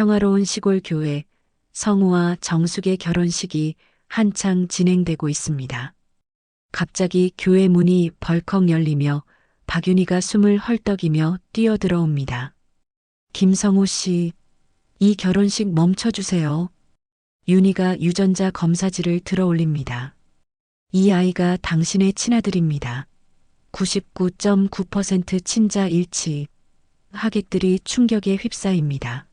평화로운 시골 교회, 성우와 정숙의 결혼식이 한창 진행되고 있습니다. 갑자기 교회 문이 벌컥 열리며 박윤희가 숨을 헐떡이며 뛰어들어옵니다. 김성우 씨, 이 결혼식 멈춰주세요. 윤희가 유전자 검사지를 들어 올립니다. 이 아이가 당신의 친아들입니다. 99.9% 친자 일치. 하객들이 충격에 휩싸입니다.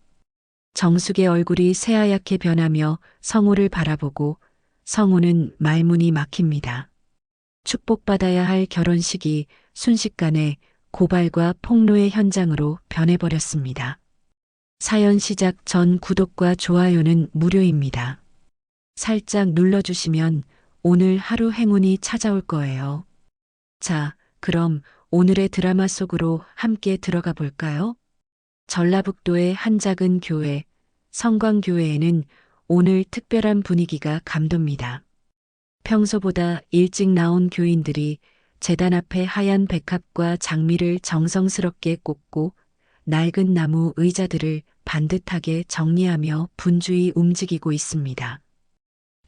정숙의 얼굴이 새하얗게 변하며 성우를 바라보고 성우는 말문이 막힙니다. 축복받아야 할 결혼식이 순식간에 고발과 폭로의 현장으로 변해버렸습니다. 사연 시작 전 구독과 좋아요는 무료입니다. 살짝 눌러주시면 오늘 하루 행운이 찾아올 거예요. 자, 그럼 오늘의 드라마 속으로 함께 들어가 볼까요? 전라북도의 한 작은 교회, 성광교회에는 오늘 특별한 분위기가 감돕니다. 평소보다 일찍 나온 교인들이 제단 앞에 하얀 백합과 장미를 정성스럽게 꽂고 낡은 나무 의자들을 반듯하게 정리하며 분주히 움직이고 있습니다.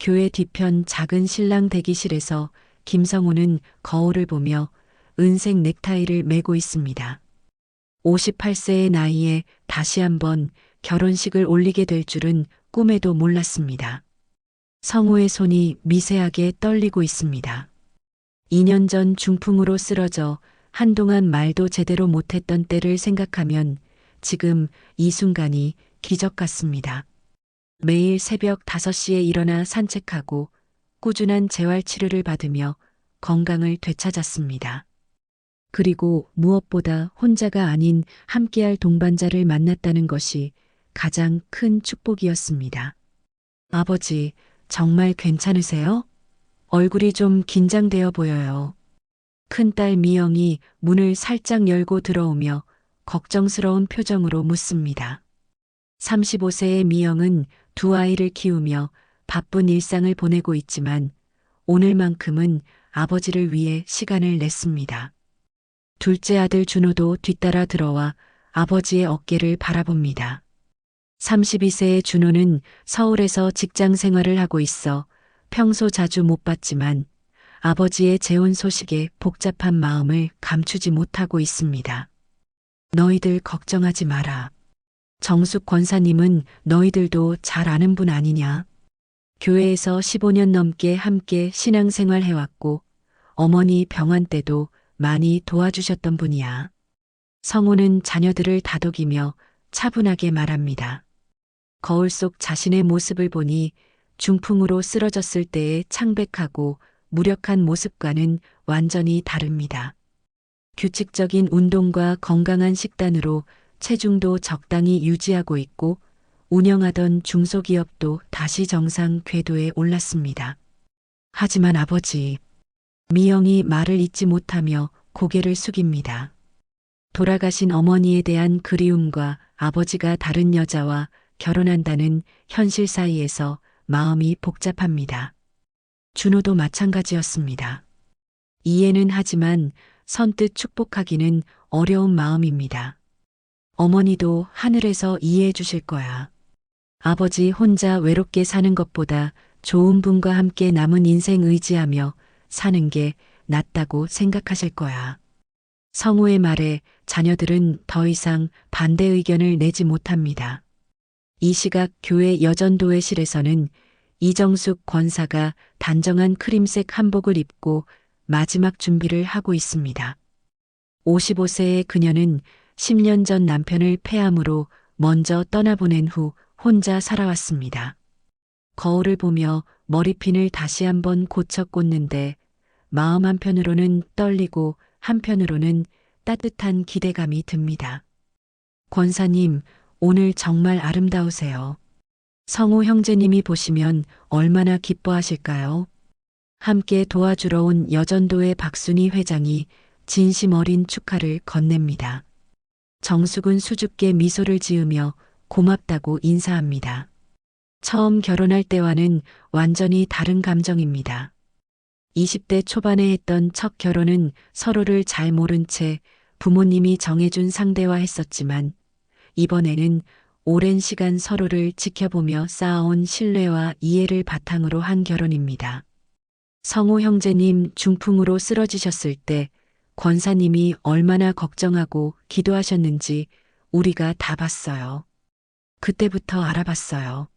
교회 뒤편 작은 신랑 대기실에서 김성우는 거울을 보며 은색 넥타이를 매고 있습니다. 58세의 나이에 다시 한번 결혼식을 올리게 될 줄은 꿈에도 몰랐습니다. 성우의 손이 미세하게 떨리고 있습니다. 2년 전 중풍으로 쓰러져 한동안 말도 제대로 못했던 때를 생각하면 지금 이 순간이 기적 같습니다. 매일 새벽 5시에 일어나 산책하고 꾸준한 재활 치료를 받으며 건강을 되찾았습니다. 그리고 무엇보다 혼자가 아닌 함께할 동반자를 만났다는 것이 가장 큰 축복이었습니다. 아버지, 정말 괜찮으세요? 얼굴이 좀 긴장되어 보여요. 큰딸 미영이 문을 살짝 열고 들어오며 걱정스러운 표정으로 묻습니다. 35세의 미영은 두 아이를 키우며 바쁜 일상을 보내고 있지만 오늘만큼은 아버지를 위해 시간을 냈습니다. 둘째 아들 준호도 뒤따라 들어와 아버지의 어깨를 바라봅니다. 32세의 준호는 서울에서 직장 생활을 하고 있어 평소 자주 못 봤지만 아버지의 재혼 소식에 복잡한 마음을 감추지 못하고 있습니다. 너희들 걱정하지 마라. 정숙 권사님은 너희들도 잘 아는 분 아니냐? 교회에서 15년 넘게 함께 신앙생활 해왔고 어머니 병환 때도 많이 도와주셨던 분이야. 성우는 자녀들을 다독이며 차분하게 말합니다. 거울 속 자신의 모습을 보니 중풍으로 쓰러졌을 때의 창백하고 무력한 모습과는 완전히 다릅니다. 규칙적인 운동과 건강한 식단으로 체중도 적당히 유지하고 있고 운영하던 중소기업도 다시 정상 궤도에 올랐습니다. 하지만 아버지, 미영이 말을 잇지 못하며 고개를 숙입니다. 돌아가신 어머니에 대한 그리움과 아버지가 다른 여자와 결혼한다는 현실 사이에서 마음이 복잡합니다. 준호도 마찬가지였습니다. 이해는 하지만 선뜻 축복하기는 어려운 마음입니다. 어머니도 하늘에서 이해해 주실 거야. 아버지 혼자 외롭게 사는 것보다 좋은 분과 함께 남은 인생 의지하며 사는 게 낫다고 생각하실 거야. 성우의 말에 자녀들은 더 이상 반대 의견을 내지 못합니다. 이 시각 교회 여전도회실에서는 이정숙 권사가 단정한 크림색 한복을 입고 마지막 준비를 하고 있습니다. 55세의 그녀는 10년 전 남편을 폐암으로 먼저 떠나보낸 후 혼자 살아왔습니다. 거울을 보며 머리핀을 다시 한번 고쳐 꽂는데 마음 한편으로는 떨리고 한편으로는 따뜻한 기대감이 듭니다. 권사님, 오늘 정말 아름다우세요. 성우 형제님이 보시면 얼마나 기뻐하실까요? 함께 도와주러 온 여전도의 박순희 회장이 진심 어린 축하를 건넵니다. 정숙은 수줍게 미소를 지으며 고맙다고 인사합니다. 처음 결혼할 때와는 완전히 다른 감정입니다. 20대 초반에 했던 첫 결혼은 서로를 잘 모른 채 부모님이 정해준 상대와 했었지만 이번에는 오랜 시간 서로를 지켜보며 쌓아온 신뢰와 이해를 바탕으로 한 결혼입니다. 성우 형제님 중풍으로 쓰러지셨을 때 권사님이 얼마나 걱정하고 기도하셨는지 우리가 다 봤어요. 그때부터 알아봤어요.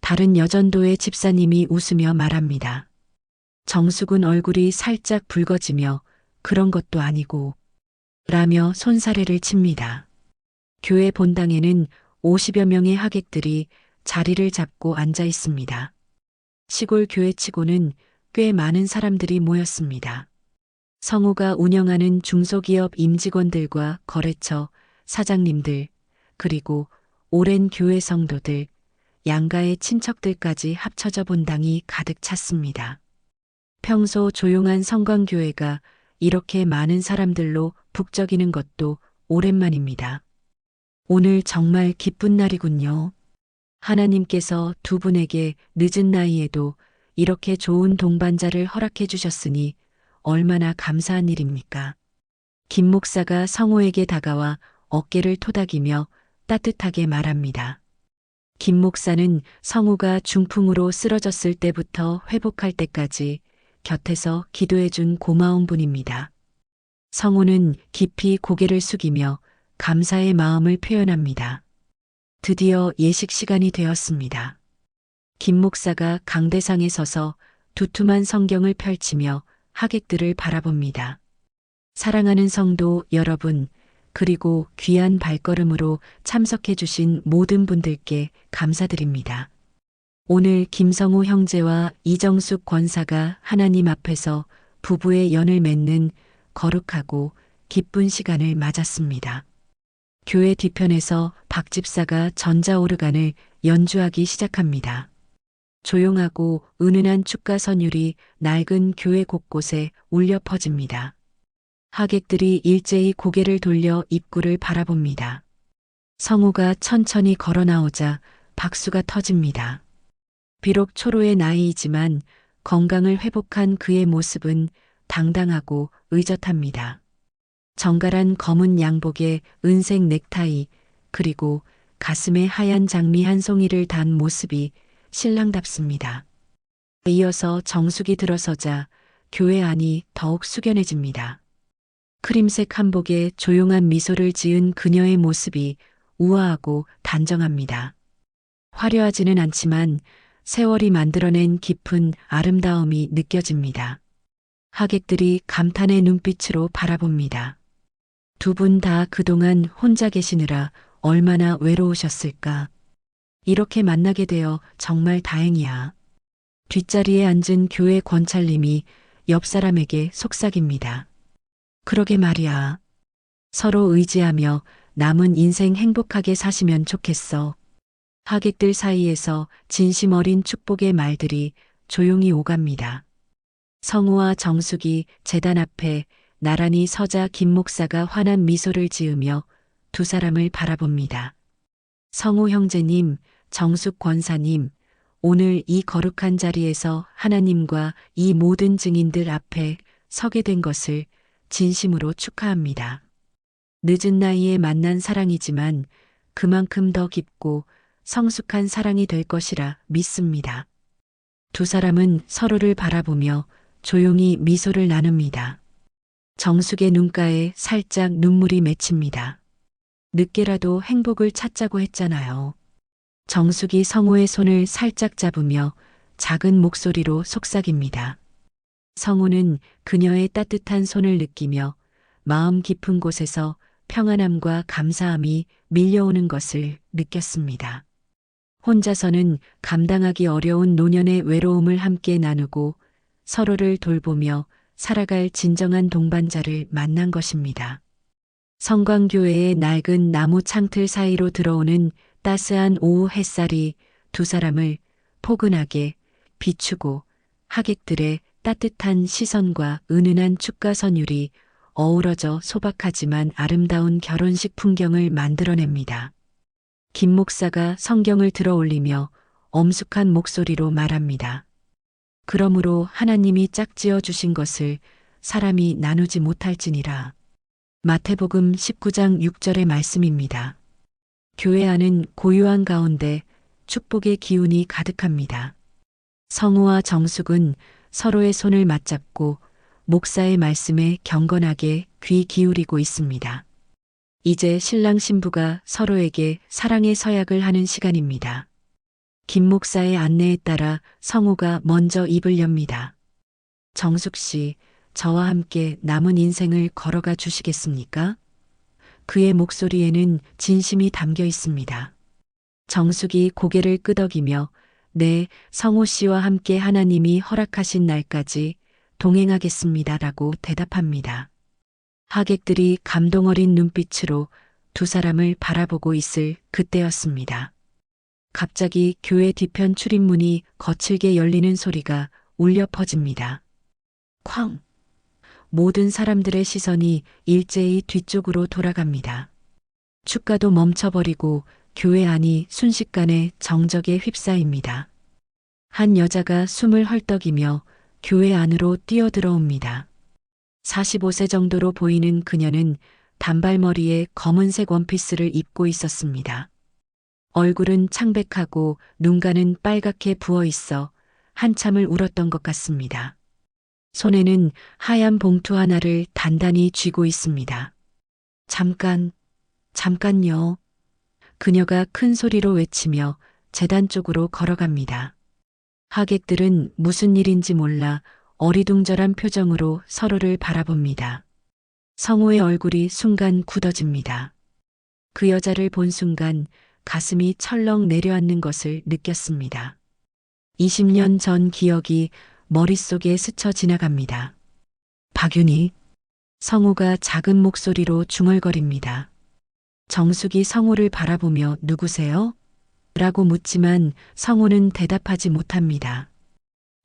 다른 여전도의 집사님이 웃으며 말합니다. 정숙은 얼굴이 살짝 붉어지며 그런 것도 아니고 라며 손사래를 칩니다. 교회 본당에는 50여 명의 하객들이 자리를 잡고 앉아 있습니다. 시골 교회치고는 꽤 많은 사람들이 모였습니다. 성우가 운영하는 중소기업 임직원들과 거래처 사장님들, 그리고 오랜 교회 성도들, 양가의 친척들까지 합쳐져 본당이 가득 찼습니다. 평소 조용한 성광교회가 이렇게 많은 사람들로 북적이는 것도 오랜만입니다. 오늘 정말 기쁜 날이군요. 하나님께서 두 분에게 늦은 나이에도 이렇게 좋은 동반자를 허락해 주셨으니 얼마나 감사한 일입니까? 김 목사가 성우에게 다가와 어깨를 토닥이며 따뜻하게 말합니다. 김 목사는 성우가 중풍으로 쓰러졌을 때부터 회복할 때까지 곁에서 기도해 준 고마운 분입니다. 성우는 깊이 고개를 숙이며 감사의 마음을 표현합니다. 드디어 예식 시간이 되었습니다. 김 목사가 강대상에 서서 두툼한 성경을 펼치며 하객들을 바라봅니다. 사랑하는 성도 여러분, 그리고 귀한 발걸음으로 참석해 주신 모든 분들께 감사드립니다. 오늘 김성우 형제와 이정숙 권사가 하나님 앞에서 부부의 연을 맺는 거룩하고 기쁜 시간을 맞았습니다. 교회 뒤편에서 박 집사가 전자오르간을 연주하기 시작합니다. 조용하고 은은한 축가 선율이 낡은 교회 곳곳에 울려 퍼집니다. 하객들이 일제히 고개를 돌려 입구를 바라봅니다. 성우가 천천히 걸어 나오자 박수가 터집니다. 비록 초로의 나이이지만 건강을 회복한 그의 모습은 당당하고 의젓합니다. 정갈한 검은 양복에 은색 넥타이, 그리고 가슴에 하얀 장미 한 송이를 단 모습이 신랑답습니다. 이어서 정숙이 들어서자 교회 안이 더욱 숙연해집니다. 크림색 한복에 조용한 미소를 지은 그녀의 모습이 우아하고 단정합니다. 화려하지는 않지만 세월이 만들어낸 깊은 아름다움이 느껴집니다. 하객들이 감탄의 눈빛으로 바라봅니다. 두 분 다 그동안 혼자 계시느라 얼마나 외로우셨을까. 이렇게 만나게 되어 정말 다행이야. 뒷자리에 앉은 교회 권찰님이 옆 사람에게 속삭입니다. 그러게 말이야. 서로 의지하며 남은 인생 행복하게 사시면 좋겠어. 하객들 사이에서 진심 어린 축복의 말들이 조용히 오갑니다. 성우와 정숙이 제단 앞에 나란히 서자 김 목사가 환한 미소를 지으며 두 사람을 바라봅니다. 성우 형제님, 정숙 권사님, 오늘 이 거룩한 자리에서 하나님과 이 모든 증인들 앞에 서게 된 것을 진심으로 축하합니다. 늦은 나이에 만난 사랑이지만 그만큼 더 깊고 성숙한 사랑이 될 것이라 믿습니다. 두 사람은 서로를 바라보며 조용히 미소를 나눕니다. 정숙의 눈가에 살짝 눈물이 맺힙니다. 늦게라도 행복을 찾자고 했잖아요. 정숙이 성우의 손을 살짝 잡으며 작은 목소리로 속삭입니다. 성우는 그녀의 따뜻한 손을 느끼며 마음 깊은 곳에서 평안함과 감사함이 밀려오는 것을 느꼈습니다. 혼자서는 감당하기 어려운 노년의 외로움을 함께 나누고 서로를 돌보며 살아갈 진정한 동반자를 만난 것입니다. 성광교회의 낡은 나무 창틀 사이로 들어오는 따스한 오후 햇살이 두 사람을 포근하게 비추고 하객들의 따뜻한 시선과 은은한 축가 선율이 어우러져 소박하지만 아름다운 결혼식 풍경을 만들어냅니다. 김 목사가 성경을 들어 올리며 엄숙한 목소리로 말합니다. 그러므로 하나님이 짝지어 주신 것을 사람이 나누지 못할지니라. 마태복음 19장 6절의 말씀입니다. 교회 안은 고요한 가운데 축복의 기운이 가득합니다. 성우와 정숙은 서로의 손을 맞잡고 목사의 말씀에 경건하게 귀 기울이고 있습니다. 이제 신랑 신부가 서로에게 사랑의 서약을 하는 시간입니다. 김 목사의 안내에 따라 성우가 먼저 입을 엽니다. 정숙 씨, 저와 함께 남은 인생을 걸어가 주시겠습니까? 그의 목소리에는 진심이 담겨 있습니다. 정숙이 고개를 끄덕이며 네, 성호 씨와 함께 하나님이 허락하신 날까지 동행하겠습니다라고 대답합니다. 하객들이 감동 어린 눈빛으로 두 사람을 바라보고 있을 그때였습니다. 갑자기 교회 뒤편 출입문이 거칠게 열리는 소리가 울려 퍼집니다. 쾅! 모든 사람들의 시선이 일제히 뒤쪽으로 돌아갑니다. 축가도 멈춰버리고 교회 안이 순식간에 정적에 휩싸입니다. 한 여자가 숨을 헐떡이며 교회 안으로 뛰어들어옵니다. 45세 정도로 보이는 그녀는 단발머리에 검은색 원피스를 입고 있었습니다. 얼굴은 창백하고 눈가는 빨갛게 부어 있어 한참을 울었던 것 같습니다. 손에는 하얀 봉투 하나를 단단히 쥐고 있습니다. 잠깐요. 그녀가 큰 소리로 외치며 제단 쪽으로 걸어갑니다. 하객들은 무슨 일인지 몰라 어리둥절한 표정으로 서로를 바라봅니다. 성우의 얼굴이 순간 굳어집니다. 그 여자를 본 순간 가슴이 철렁 내려앉는 것을 느꼈습니다. 20년 전 기억이 머릿속에 스쳐 지나갑니다. 박윤희, 성우가 작은 목소리로 중얼거립니다. 정숙이 성우를 바라보며 누구세요? 라고 묻지만 성우는 대답하지 못합니다.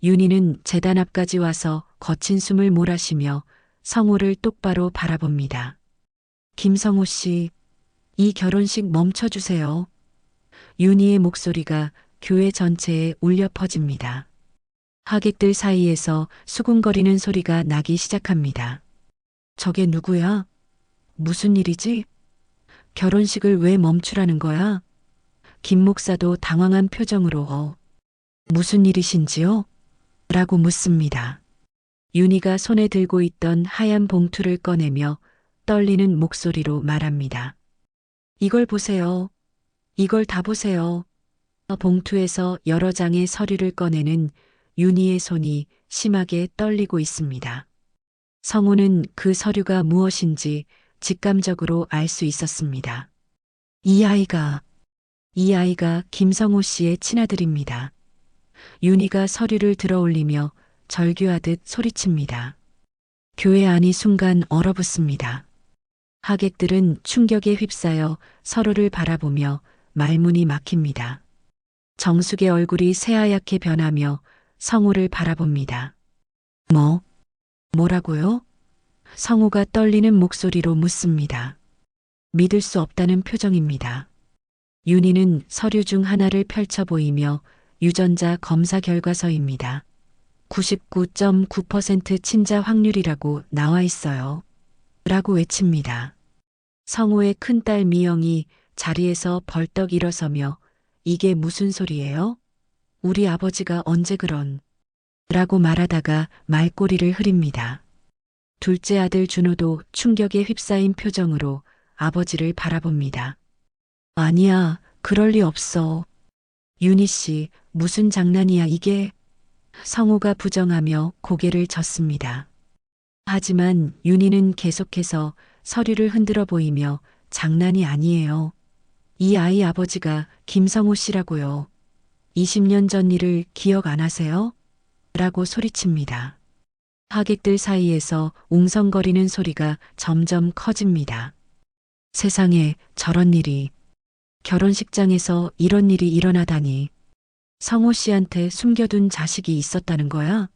윤희는 제단 앞까지 와서 거친 숨을 몰아쉬며 성우를 똑바로 바라봅니다. 김성우 씨, 이 결혼식 멈춰주세요. 윤희의 목소리가 교회 전체에 울려 퍼집니다. 하객들 사이에서 수군거리는 소리가 나기 시작합니다. 저게 누구야? 무슨 일이지? 결혼식을 왜 멈추라는 거야? 김 목사도 당황한 표정으로 무슨 일이신지요? 라고 묻습니다. 윤희가 손에 들고 있던 하얀 봉투를 꺼내며 떨리는 목소리로 말합니다. 이걸 보세요. 이걸 다 보세요. 봉투에서 여러 장의 서류를 꺼내는 윤희의 손이 심하게 떨리고 있습니다. 성우는 그 서류가 무엇인지 직감적으로 알 수 있었습니다. 이 아이가 김성호 씨의 친아들입니다. 윤희가 서류를 들어 올리며 절규하듯 소리칩니다. 교회 안이 순간 얼어붙습니다. 하객들은 충격에 휩싸여 서로를 바라보며 말문이 막힙니다. 정숙의 얼굴이 새하얗게 변하며 성우를 바라봅니다. 뭐라고요? 성우가 떨리는 목소리로 묻습니다. 믿을 수 없다는 표정입니다. 윤희는 서류 중 하나를 펼쳐 보이며 유전자 검사 결과서입니다. 99.9% 친자 확률이라고 나와 있어요. 라고 외칩니다. 성우의 큰딸 미영이 자리에서 벌떡 일어서며 이게 무슨 소리예요? 우리 아버지가 언제 그런? 라고 말하다가 말꼬리를 흐립니다. 둘째 아들 준호도 충격에 휩싸인 표정으로 아버지를 바라봅니다. 아니야, 그럴 리 없어. 윤희 씨, 무슨 장난이야 이게? 성우가 부정하며 고개를 젓습니다. 하지만 윤희는 계속해서 서류를 흔들어 보이며 장난이 아니에요. 이 아이 아버지가 김성호 씨라고요. 20년 전 일을 기억 안 하세요? 라고 소리칩니다. 하객들 사이에서 웅성거리는 소리가 점점 커집니다. 세상에 저런 일이, 결혼식장에서 이런 일이 일어나다니. 성호 씨한테 숨겨둔 자식이 있었다는 거야?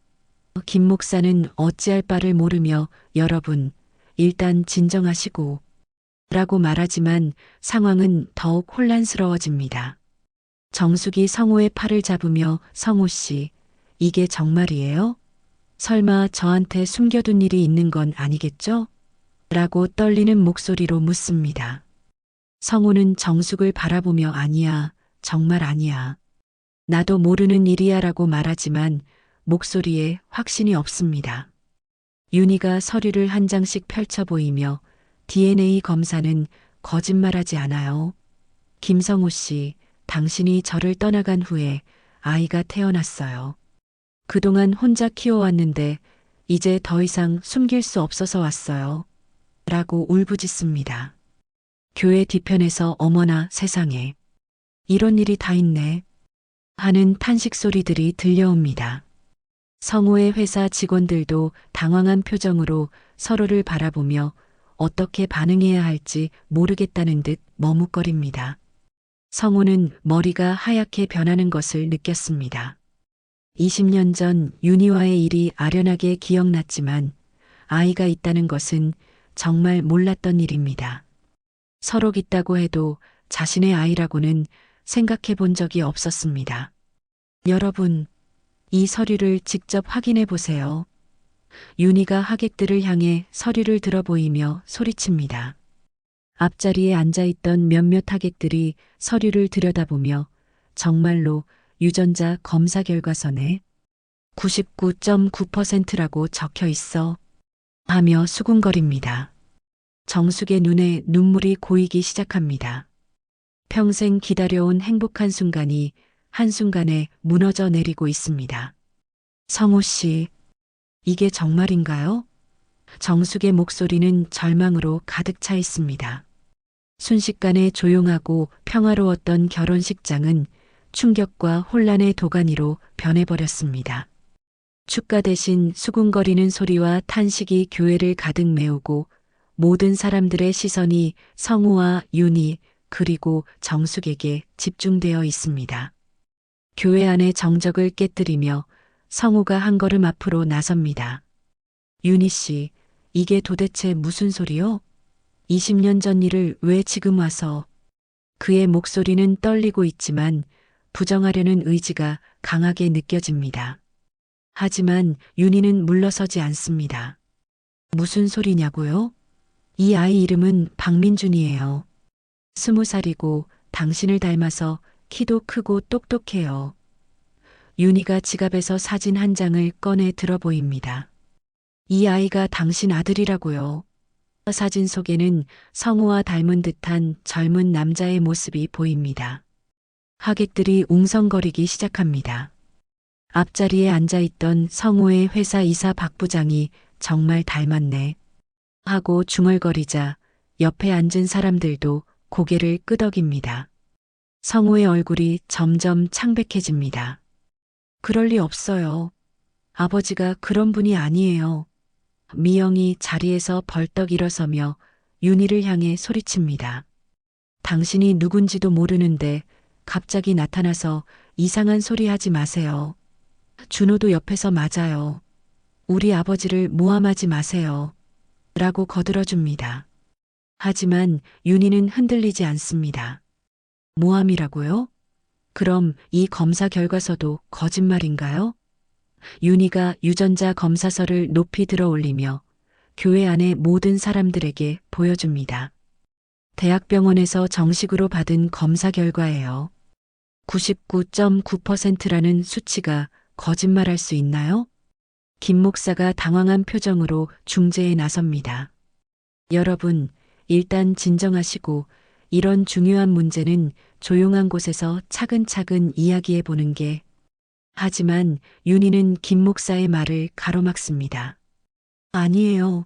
김 목사는 어찌할 바를 모르며 여러분, 일단 진정하시고 라고 말하지만 상황은 더욱 혼란스러워집니다. 정숙이 성호의 팔을 잡으며 성호 씨, 이게 정말이에요? 설마 저한테 숨겨둔 일이 있는 건 아니겠죠? 라고 떨리는 목소리로 묻습니다. 성우는 정숙을 바라보며 아니야, 정말 아니야. 나도 모르는 일이야 라고 말하지만 목소리에 확신이 없습니다. 윤희가 서류를 한 장씩 펼쳐 보이며 DNA 검사는 거짓말하지 않아요. 김성호 씨, 당신이 저를 떠나간 후에 아이가 태어났어요. 그동안 혼자 키워왔는데 이제 더 이상 숨길 수 없어서 왔어요. 라고 울부짖습니다. 교회 뒤편에서 어머나 세상에. 이런 일이 다 있네. 하는 탄식 소리들이 들려옵니다. 성우의 회사 직원들도 당황한 표정으로 서로를 바라보며 어떻게 반응해야 할지 모르겠다는 듯 머뭇거립니다. 성우는 머리가 하얗게 변하는 것을 느꼈습니다. 20년 전 윤희와의 일이 아련하게 기억났지만 아이가 있다는 것은 정말 몰랐던 일입니다. 서로 있다고 해도 자신의 아이라고는 생각해 본 적이 없었습니다. 여러분, 이 서류를 직접 확인해 보세요. 윤희가 하객들을 향해 서류를 들어 보이며 소리칩니다. 앞자리에 앉아있던 몇몇 하객들이 서류를 들여다보며 정말로 유전자 검사 결과서네 99.9%라고 적혀 있어 하며 수군거립니다. 정숙의 눈에 눈물이 고이기 시작합니다. 평생 기다려온 행복한 순간이 한순간에 무너져 내리고 있습니다. 성우 씨, 이게 정말인가요? 정숙의 목소리는 절망으로 가득 차 있습니다. 순식간에 조용하고 평화로웠던 결혼식장은 충격과 혼란의 도가니로 변해버렸습니다. 축가 대신 수군거리는 소리와 탄식이 교회를 가득 메우고 모든 사람들의 시선이 성우와 윤희 그리고 정숙에게 집중되어 있습니다. 교회 안의 정적을 깨뜨리며 성우가 한 걸음 앞으로 나섭니다. 윤희 씨, 이게 도대체 무슨 소리요? 20년 전 일을 왜 지금 와서? 그의 목소리는 떨리고 있지만 부정하려는 의지가 강하게 느껴집니다. 하지만 윤희는 물러서지 않습니다. 무슨 소리냐고요? 이 아이 이름은 박민준이에요. 20살이고 당신을 닮아서 키도 크고 똑똑해요. 윤희가 지갑에서 사진 한 장을 꺼내 들어 보입니다. 이 아이가 당신 아들이라고요. 사진 속에는 성우와 닮은 듯한 젊은 남자의 모습이 보입니다. 하객들이 웅성거리기 시작합니다. 앞자리에 앉아있던 성우의 회사 이사 박 부장이 정말 닮았네 하고 중얼거리자 옆에 앉은 사람들도 고개를 끄덕입니다. 성우의 얼굴이 점점 창백해집니다. 그럴 리 없어요. 아버지가 그런 분이 아니에요. 미영이 자리에서 벌떡 일어서며 윤희를 향해 소리칩니다. 당신이 누군지도 모르는데 갑자기 나타나서 이상한 소리 하지 마세요. 준호도 옆에서 맞아요. 우리 아버지를 모함하지 마세요. 라고 거들어줍니다. 하지만 윤희는 흔들리지 않습니다. 모함이라고요? 그럼 이 검사 결과서도 거짓말인가요? 윤희가 유전자 검사서를 높이 들어 올리며 교회 안의 모든 사람들에게 보여줍니다. 대학병원에서 정식으로 받은 검사 결과예요. 99.9%라는 수치가 거짓말할 수 있나요? 김 목사가 당황한 표정으로 중재에 나섭니다. 여러분, 일단 진정하시고 이런 중요한 문제는 조용한 곳에서 차근차근 이야기해 보는 게. 하지만 윤희는 김 목사의 말을 가로막습니다. 아니에요.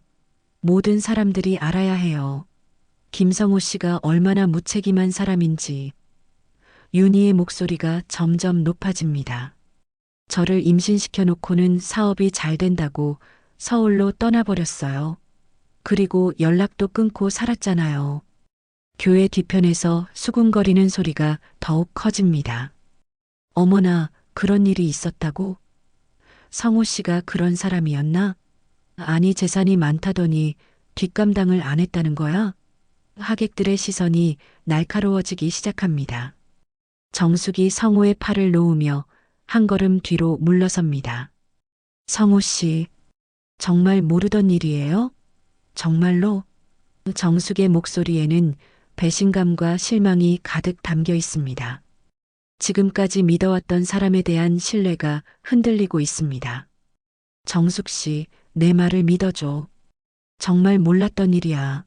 모든 사람들이 알아야 해요. 김성호 씨가 얼마나 무책임한 사람인지. 윤희의 목소리가 점점 높아집니다. 저를 임신시켜 놓고는 사업이 잘 된다고 서울로 떠나버렸어요. 그리고 연락도 끊고 살았잖아요. 교회 뒤편에서 수군거리는 소리가 더욱 커집니다. 어머나, 그런 일이 있었다고? 성호 씨가 그런 사람이었나? 아니, 재산이 많다더니 뒷감당을 안 했다는 거야? 하객들의 시선이 날카로워지기 시작합니다. 정숙이 성호의 팔을 놓으며 한 걸음 뒤로 물러섭니다. 성호 씨, 정말 모르던 일이에요? 정말로? 정숙의 목소리에는 배신감과 실망이 가득 담겨 있습니다. 지금까지 믿어왔던 사람에 대한 신뢰가 흔들리고 있습니다. 정숙 씨, 내 말을 믿어줘. 정말 몰랐던 일이야.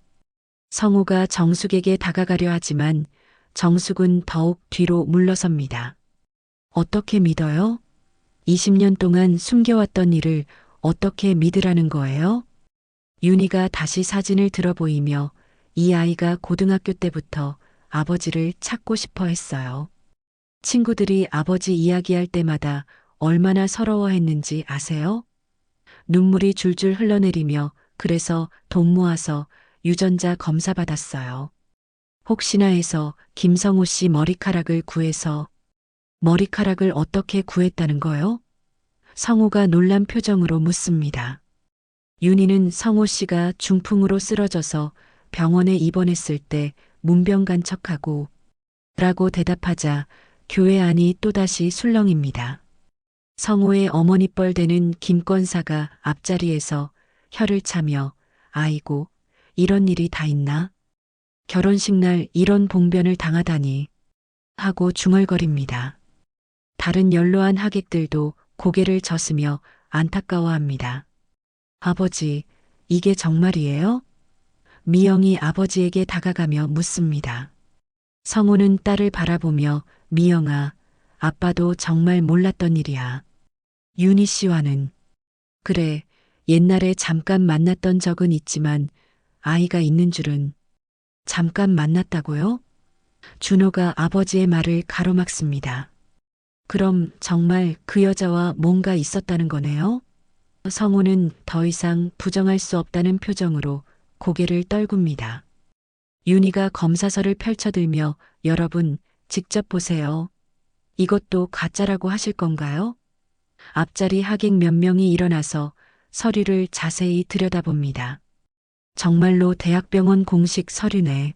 성우가 정숙에게 다가가려 하지만 정숙은 더욱 뒤로 물러섭니다. 어떻게 믿어요? 20년 동안 숨겨왔던 일을 어떻게 믿으라는 거예요? 윤희가 다시 사진을 들어 보이며 이 아이가 고등학교 때부터 아버지를 찾고 싶어 했어요. 친구들이 아버지 이야기할 때마다 얼마나 서러워했는지 아세요? 눈물이 줄줄 흘러내리며 그래서 돈 모아서 유전자 검사 받았어요. 혹시나 해서 김성호 씨 머리카락을 구해서 머리카락을 어떻게 구했다는 거요? 성호가 놀란 표정으로 묻습니다. 윤희는 성호 씨가 중풍으로 쓰러져서 병원에 입원했을 때 문병간 척하고 라고 대답하자 교회 안이 또다시 술렁입니다. 성호의 어머니 뻘되는 김권사가 앞자리에서 혀를 차며 아이고 이런 일이 다 있나? 결혼식 날 이런 봉변을 당하다니 하고 중얼거립니다. 다른 연로한 하객들도 고개를 젓으며 안타까워합니다. 아버지, 이게 정말이에요? 미영이 아버지에게 다가가며 묻습니다. 성호는 딸을 바라보며 미영아, 아빠도 정말 몰랐던 일이야. 윤희 씨와는 그래, 옛날에 잠깐 만났던 적은 있지만 아이가 있는 줄은 잠깐 만났다고요? 준호가 아버지의 말을 가로막습니다. 그럼 정말 그 여자와 뭔가 있었다는 거네요? 성호는 더 이상 부정할 수 없다는 표정으로 고개를 떨굽니다. 윤희가 검사서를 펼쳐들며 여러분 직접 보세요. 이것도 가짜라고 하실 건가요? 앞자리 하객 몇 명이 일어나서 서류를 자세히 들여다봅니다. 정말로 대학병원 공식 서류네.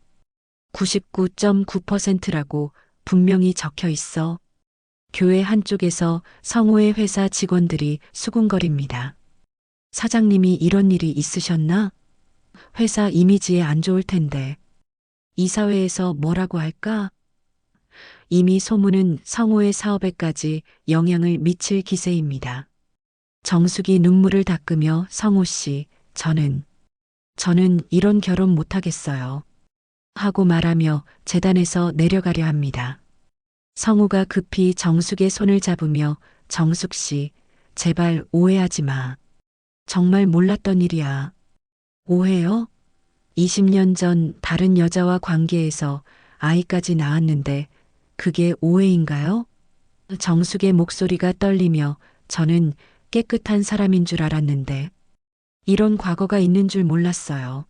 99.9%라고 분명히 적혀 있어. 교회 한쪽에서 성호의 회사 직원들이 수군거립니다. 사장님이 이런 일이 있으셨나? 회사 이미지에 안 좋을 텐데. 이사회에서 뭐라고 할까? 이미 소문은 성호의 사업에까지 영향을 미칠 기세입니다. 정숙이 눈물을 닦으며 성호 씨, 저는 이런 결혼 못하겠어요. 하고 말하며 재단에서 내려가려 합니다. 성우가 급히 정숙의 손을 잡으며 정숙 씨, 제발 오해하지 마. 정말 몰랐던 일이야. 오해요? 20년 전 다른 여자와 관계해서 아이까지 낳았는데 그게 오해인가요? 정숙의 목소리가 떨리며 저는 깨끗한 사람인 줄 알았는데 이런 과거가 있는 줄 몰랐어요.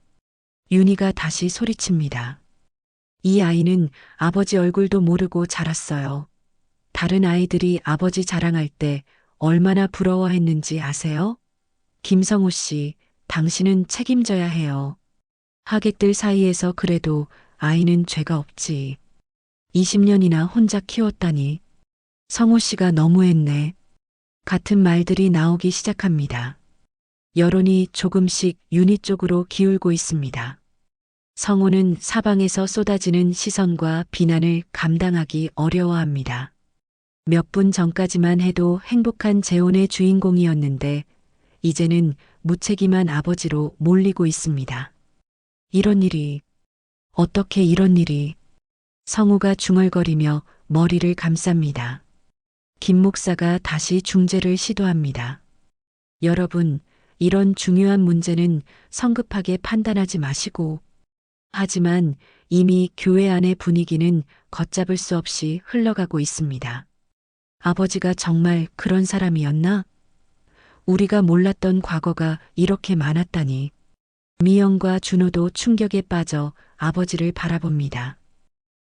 윤희가 다시 소리칩니다. 이 아이는 아버지 얼굴도 모르고 자랐어요. 다른 아이들이 아버지 자랑할 때 얼마나 부러워했는지 아세요? 김성호 씨, 당신은 책임져야 해요. 하객들 사이에서 그래도 아이는 죄가 없지. 20년이나 혼자 키웠다니. 성호 씨가 너무했네. 같은 말들이 나오기 시작합니다. 여론이 조금씩 윤희 쪽으로 기울고 있습니다. 성호는 사방에서 쏟아지는 시선과 비난을 감당하기 어려워합니다. 몇 분 전까지만 해도 행복한 재혼의 주인공이었는데 이제는 무책임한 아버지로 몰리고 있습니다. 이런 일이, 어떻게 이런 일이. 성우가 중얼거리며 머리를 감쌉니다. 김 목사가 다시 중재를 시도합니다. 여러분, 이런 중요한 문제는 성급하게 판단하지 마시고. 하지만 이미 교회 안의 분위기는 걷잡을 수 없이 흘러가고 있습니다. 아버지가 정말 그런 사람이었나? 우리가 몰랐던 과거가 이렇게 많았다니. 미영과 준호도 충격에 빠져 아버지를 바라봅니다.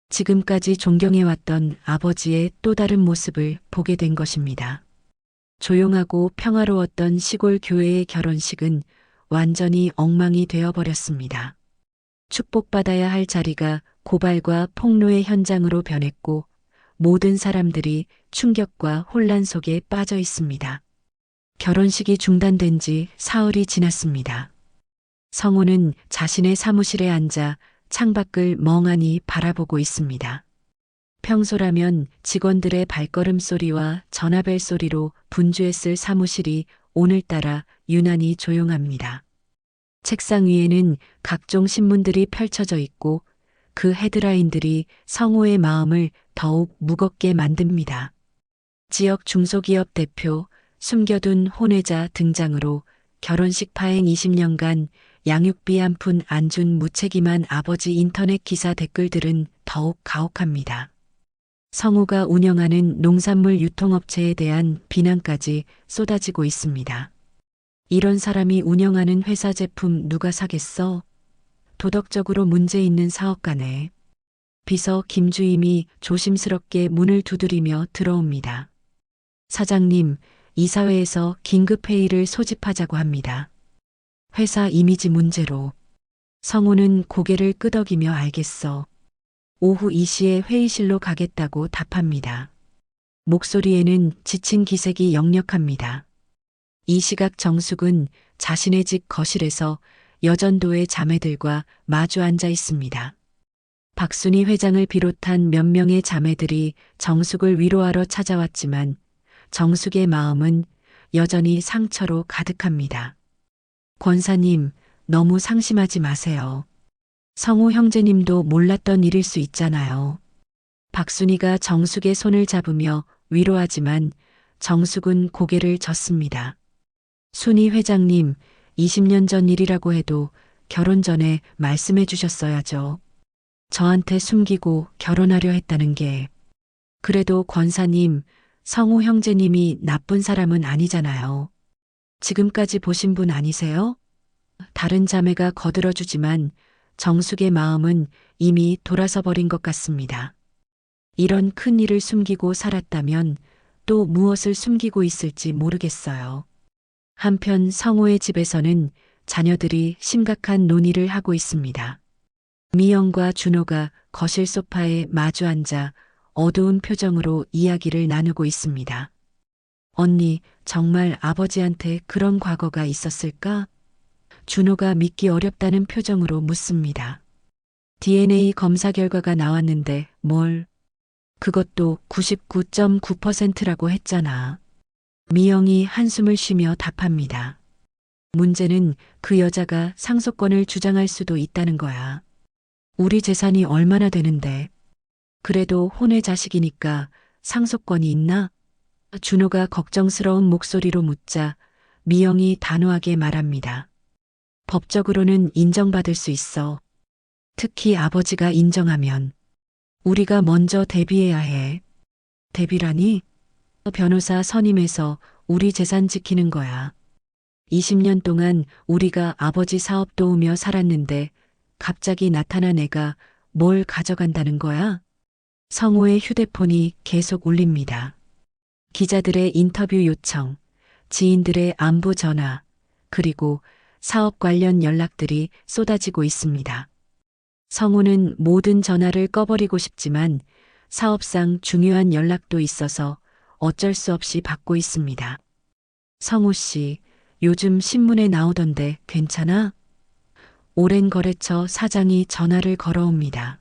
지금까지 존경해왔던 아버지의 또 다른 모습을 보게 된 것입니다. 조용하고 평화로웠던 시골 교회의 결혼식은 완전히 엉망이 되어버렸습니다. 축복받아야 할 자리가 고발과 폭로의 현장으로 변했고 모든 사람들이 충격과 혼란 속에 빠져 있습니다. 결혼식이 중단된 지 사흘이 지났습니다. 성호는 자신의 사무실에 앉아 창밖을 멍하니 바라보고 있습니다. 평소라면 직원들의 발걸음 소리와 전화벨 소리로 분주했을 사무실이 오늘따라 유난히 조용합니다. 책상 위에는 각종 신문들이 펼쳐져 있고 그 헤드라인들이 성우의 마음을 더욱 무겁게 만듭니다. 지역 중소기업 대표, 숨겨둔 혼외자 등장으로 결혼식 파행 20년간 양육비 한 푼 안 준 무책임한 아버지 인터넷 기사 댓글들은 더욱 가혹합니다. 성우가 운영하는 농산물 유통업체에 대한 비난까지 쏟아지고 있습니다. 이런 사람이 운영하는 회사 제품 누가 사겠어? 도덕적으로 문제 있는 사업가네. 비서 김주임이 조심스럽게 문을 두드리며 들어옵니다. 사장님, 이사회에서 긴급회의를 소집하자고 합니다. 회사 이미지 문제로. 성우는 고개를 끄덕이며 알겠어. 오후 2시에 회의실로 가겠다고 답합니다. 목소리에는 지친 기색이 역력합니다. 이 시각 정숙은 자신의 집 거실에서 여전도의 자매들과 마주 앉아 있습니다. 박순희 회장을 비롯한 몇 명의 자매들이 정숙을 위로하러 찾아왔지만 정숙의 마음은 여전히 상처로 가득합니다. 권사님, 너무 상심하지 마세요. 성우 형제님도 몰랐던 일일 수 있잖아요. 박순희가 정숙의 손을 잡으며 위로하지만 정숙은 고개를 젓습니다. 순희 회장님, 20년 전 일이라고 해도 결혼 전에 말씀해 주셨어야죠. 저한테 숨기고 결혼하려 했다는 게. 그래도 권사님, 성우 형제님이 나쁜 사람은 아니잖아요. 지금까지 보신 분 아니세요? 다른 자매가 거들어주지만 정숙의 마음은 이미 돌아서 버린 것 같습니다. 이런 큰 일을 숨기고 살았다면 또 무엇을 숨기고 있을지 모르겠어요. 한편 성우의 집에서는 자녀들이 심각한 논의를 하고 있습니다. 미영과 준호가 거실 소파에 마주 앉아 어두운 표정으로 이야기를 나누고 있습니다. 언니, 정말 아버지한테 그런 과거가 있었을까? 준호가 믿기 어렵다는 표정으로 묻습니다. DNA 검사 결과가 나왔는데 뭘? 그것도 99.9%라고 했잖아. 미영이 한숨을 쉬며 답합니다. 문제는 그 여자가 상속권을 주장할 수도 있다는 거야. 우리 재산이 얼마나 되는데. 그래도 혼외 자식이니까 상속권이 있나? 준호가 걱정스러운 목소리로 묻자 미영이 단호하게 말합니다. 법적으로는 인정받을 수 있어. 특히 아버지가 인정하면. 우리가 먼저 대비해야 해. 대비라니? 변호사 선임해서 우리 재산 지키는 거야. 20년 동안 우리가 아버지 사업 도우며 살았는데 갑자기 나타난 애가 뭘 가져간다는 거야? 성우의 휴대폰이 계속 울립니다. 기자들의 인터뷰 요청, 지인들의 안부 전화, 그리고 사업 관련 연락들이 쏟아지고 있습니다. 성우는 모든 전화를 꺼버리고 싶지만 사업상 중요한 연락도 있어서 어쩔 수 없이 받고 있습니다. 성우 씨, 요즘 신문에 나오던데 괜찮아? 오랜 거래처 사장이 전화를 걸어옵니다.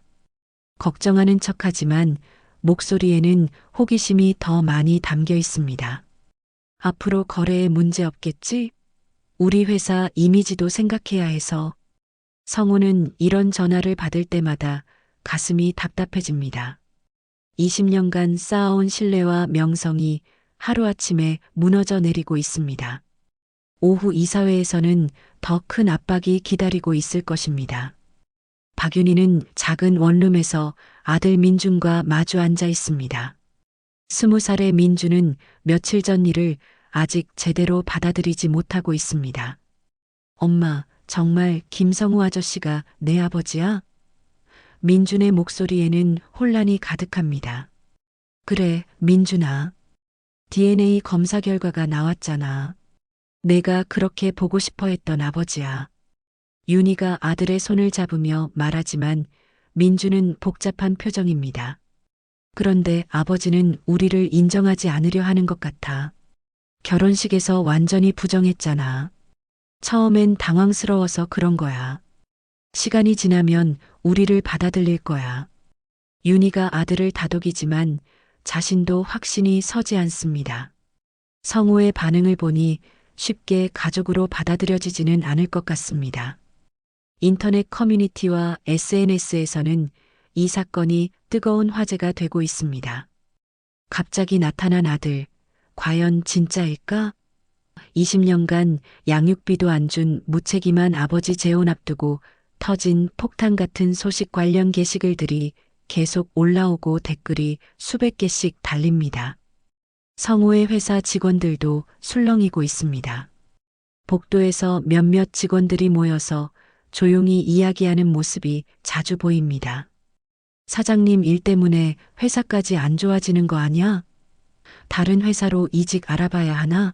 걱정하는 척하지만 목소리에는 호기심이 더 많이 담겨 있습니다. 앞으로 거래에 문제 없겠지? 우리 회사 이미지도 생각해야 해서. 성우는 이런 전화를 받을 때마다 가슴이 답답해집니다. 20년간 쌓아온 신뢰와 명성이 하루아침에 무너져 내리고 있습니다. 오후 이사회에서는 더 큰 압박이 기다리고 있을 것입니다. 박윤희는 작은 원룸에서 아들 민준과 마주 앉아 있습니다. 20살의 민준은 며칠 전 일을 아직 제대로 받아들이지 못하고 있습니다. 엄마, 정말 김성우 아저씨가 내 아버지야? 민준의 목소리에는 혼란이 가득합니다. 그래, 민준아. DNA 검사 결과가 나왔잖아. 내가 그렇게 보고 싶어 했던 아버지야. 윤희가 아들의 손을 잡으며 말하지만 민준은 복잡한 표정입니다. 그런데 아버지는 우리를 인정하지 않으려 하는 것 같아. 결혼식에서 완전히 부정했잖아. 처음엔 당황스러워서 그런 거야. 시간이 지나면 우리를 받아들일 거야. 윤희가 아들을 다독이지만 자신도 확신이 서지 않습니다. 성우의 반응을 보니 쉽게 가족으로 받아들여지지는 않을 것 같습니다. 인터넷 커뮤니티와 SNS에서는 이 사건이 뜨거운 화제가 되고 있습니다. 갑자기 나타난 아들, 과연 진짜일까? 20년간 양육비도 안 준 무책임한 아버지 재혼 앞두고 터진 폭탄 같은 소식 관련 게시글들이 계속 올라오고 댓글이 수백 개씩 달립니다. 성우의 회사 직원들도 술렁이고 있습니다. 복도에서 몇몇 직원들이 모여서 조용히 이야기하는 모습이 자주 보입니다. 사장님 일 때문에 회사까지 안 좋아지는 거 아니야? 다른 회사로 이직 알아봐야 하나?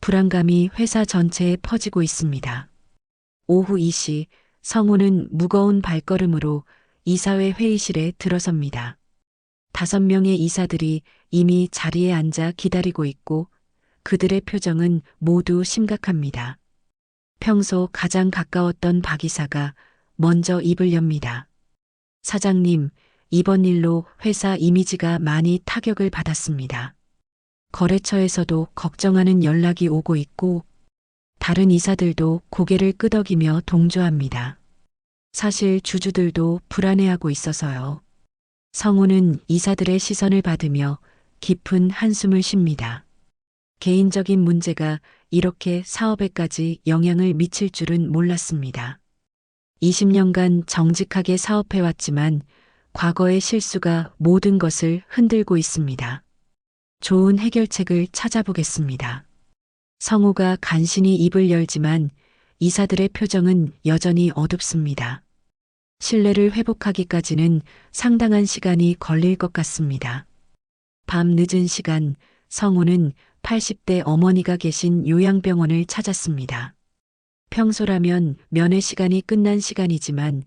불안감이 회사 전체에 퍼지고 있습니다. 오후 2시 성우는 무거운 발걸음으로 이사회 회의실에 들어섭니다. 5명의 이사들이 이미 자리에 앉아 기다리고 있고 그들의 표정은 모두 심각합니다. 평소 가장 가까웠던 박 이사가 먼저 입을 엽니다. 사장님, 이번 일로 회사 이미지가 많이 타격을 받았습니다. 거래처에서도 걱정하는 연락이 오고 있고 다른 이사들도 고개를 끄덕이며 동조합니다. 사실 주주들도 불안해하고 있어서요. 성우는 이사들의 시선을 받으며 깊은 한숨을 쉽니다. 개인적인 문제가 이렇게 사업에까지 영향을 미칠 줄은 몰랐습니다. 20년간 정직하게 사업해왔지만 과거의 실수가 모든 것을 흔들고 있습니다. 좋은 해결책을 찾아보겠습니다. 성우가 간신히 입을 열지만 이사들의 표정은 여전히 어둡습니다. 신뢰를 회복하기까지는 상당한 시간이 걸릴 것 같습니다. 밤 늦은 시간 성우는 80대 어머니가 계신 요양병원을 찾았습니다. 평소라면 면회 시간이 끝난 시간이지만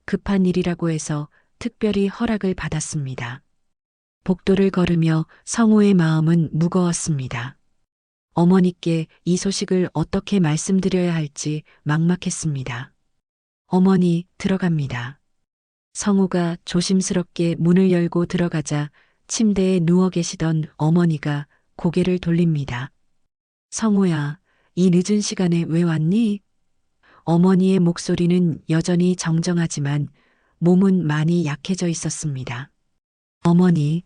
급한 일이라고 해서 특별히 허락을 받았습니다. 복도를 걸으며 성우의 마음은 무거웠습니다. 어머니께 이 소식을 어떻게 말씀드려야 할지 막막했습니다. 어머니, 들어갑니다. 성우가 조심스럽게 문을 열고 들어가자 침대에 누워 계시던 어머니가 고개를 돌립니다. 성우야, 이 늦은 시간에 왜 왔니? 어머니의 목소리는 여전히 정정하지만 몸은 많이 약해져 있었습니다. 어머니,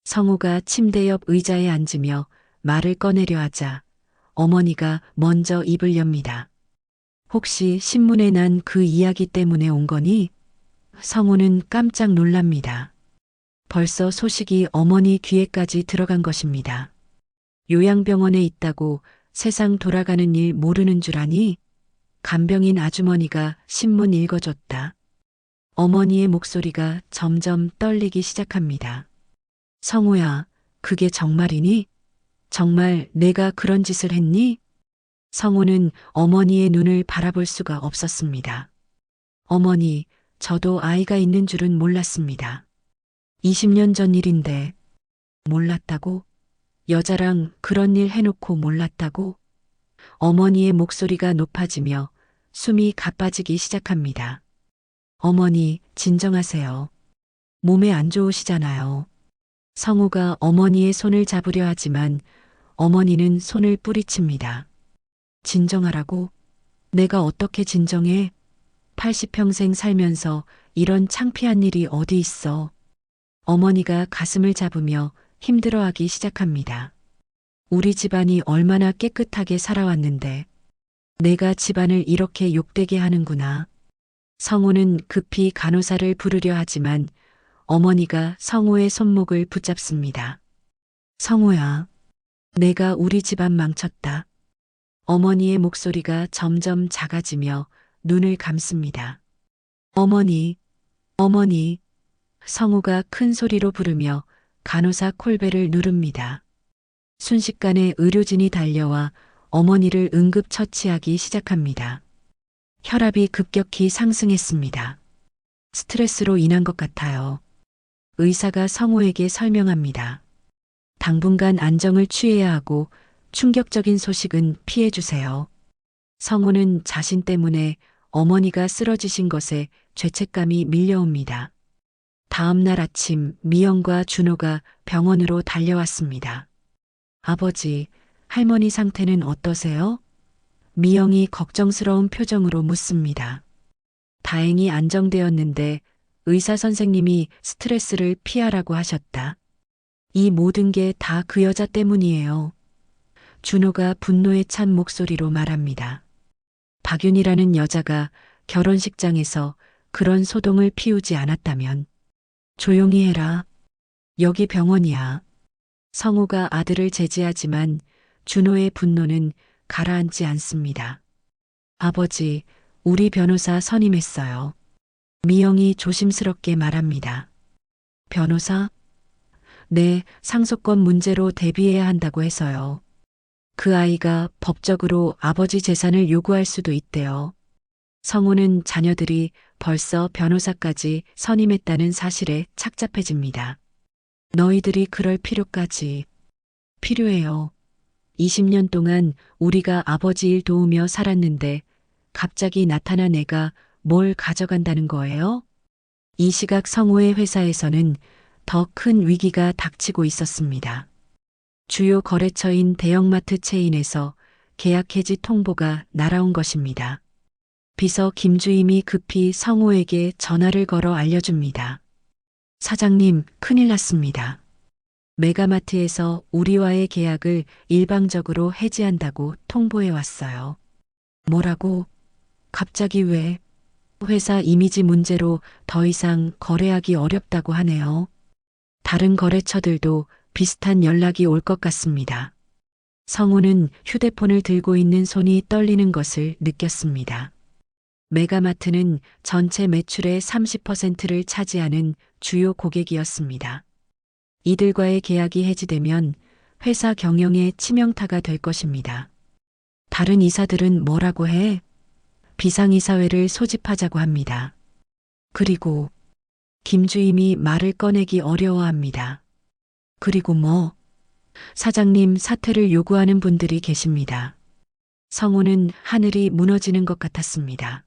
성우가 침대 옆 의자에 앉으며 말을 꺼내려 하자 어머니가 먼저 입을 엽니다. 혹시 신문에 난 그 이야기 때문에 온 거니? 성우는 깜짝 놀랍니다. 벌써 소식이 어머니 귀에까지 들어간 것입니다. 요양병원에 있다고 세상 돌아가는 일 모르는 줄 아니? 간병인 아주머니가 신문 읽어줬다. 어머니의 목소리가 점점 떨리기 시작합니다. 성우야, 그게 정말이니? 정말 내가 그런 짓을 했니? 성우는 어머니의 눈을 바라볼 수가 없었습니다. 어머니, 저도 아이가 있는 줄은 몰랐습니다. 20년 전 일인데 몰랐다고? 여자랑 그런 일 해놓고 몰랐다고? 어머니의 목소리가 높아지며 숨이 가빠지기 시작합니다. 어머니, 진정하세요. 몸에 안 좋으시잖아요. 성우가 어머니의 손을 잡으려 하지만 어머니는 손을 뿌리칩니다. 진정하라고? 내가 어떻게 진정해? 80평생 살면서 이런 창피한 일이 어디 있어? 어머니가 가슴을 잡으며 힘들어하기 시작합니다. 우리 집안이 얼마나 깨끗하게 살아왔는데 내가 집안을 이렇게 욕되게 하는구나. 성우는 급히 간호사를 부르려 하지만 어머니가 성우의 손목을 붙잡습니다. 성우야, 내가 우리 집안 망쳤다. 어머니의 목소리가 점점 작아지며 눈을 감습니다. 어머니, 어머니. 성우가 큰 소리로 부르며 간호사 콜벨을 누릅니다. 순식간에 의료진이 달려와 어머니를 응급처치하기 시작합니다. 혈압이 급격히 상승했습니다. 스트레스로 인한 것 같아요. 의사가 성우에게 설명합니다. 당분간 안정을 취해야 하고 충격적인 소식은 피해주세요. 성우는 자신 때문에 어머니가 쓰러지신 것에 죄책감이 밀려옵니다. 다음 날 아침 미영과 준호가 병원으로 달려왔습니다. 아버지, 할머니 상태는 어떠세요? 미영이 걱정스러운 표정으로 묻습니다. 다행히 안정되었는데 의사 선생님이 스트레스를 피하라고 하셨다. 이 모든 게 다 그 여자 때문이에요. 준호가 분노에 찬 목소리로 말합니다. 박윤이라는 여자가 결혼식장에서 그런 소동을 피우지 않았다면 조용히 해라. 여기 병원이야. 성우가 아들을 제지하지만 준호의 분노는 가라앉지 않습니다. 아버지, 우리 변호사 선임했어요. 미영이 조심스럽게 말합니다. 변호사? 네, 상속권 문제로 대비해야 한다고 해서요. 그 아이가 법적으로 아버지 재산을 요구할 수도 있대요. 성우는 자녀들이 벌써 변호사까지 선임했다는 사실에 착잡해집니다. 너희들이 그럴 필요까지. 필요해요. 20년 동안 우리가 아버지 일 도우며 살았는데 갑자기 나타난 애가 뭘 가져간다는 거예요? 이 시각 성우의 회사에서는 더 큰 위기가 닥치고 있었습니다. 주요 거래처인 대형마트 체인에서 계약 해지 통보가 날아온 것입니다. 비서 김주임이 급히 성우에게 전화를 걸어 알려줍니다. 사장님, 큰일 났습니다. 메가마트에서 우리와의 계약을 일방적으로 해지한다고 통보해 왔어요. 뭐라고? 갑자기 왜? 회사 이미지 문제로 더 이상 거래하기 어렵다고 하네요. 다른 거래처들도 비슷한 연락이 올 것 같습니다. 성우는 휴대폰을 들고 있는 손이 떨리는 것을 느꼈습니다. 메가마트는 전체 매출의 30%를 차지하는 주요 고객이었습니다. 이들과의 계약이 해지되면 회사 경영에 치명타가 될 것입니다. 다른 이사들은 뭐라고 해? 비상이사회를 소집하자고 합니다. 그리고 김주임이 말을 꺼내기 어려워합니다. 그리고 뭐? 사장님 사퇴를 요구하는 분들이 계십니다. 성우는 하늘이 무너지는 것 같았습니다.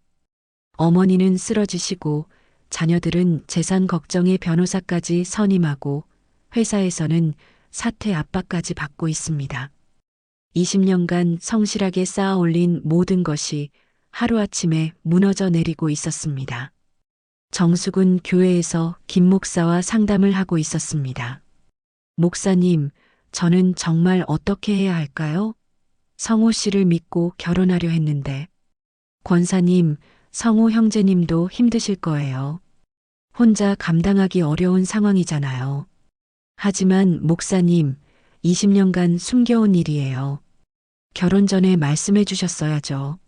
어머니는 쓰러지시고 자녀들은 재산 걱정에 변호사까지 선임하고 회사에서는 사퇴 압박까지 받고 있습니다. 20년간 성실하게 쌓아 올린 모든 것이 하루아침에 무너져 내리고 있었습니다. 정숙은 교회에서 김 목사와 상담을 하고 있었습니다. 목사님, 저는 정말 어떻게 해야 할까요? 성우 씨를 믿고 결혼하려 했는데. 권사님, 성우 형제님도 힘드실 거예요. 혼자 감당하기 어려운 상황이잖아요. 하지만 목사님, 20년간 숨겨온 일이에요. 결혼 전에 말씀해 주셨어야죠.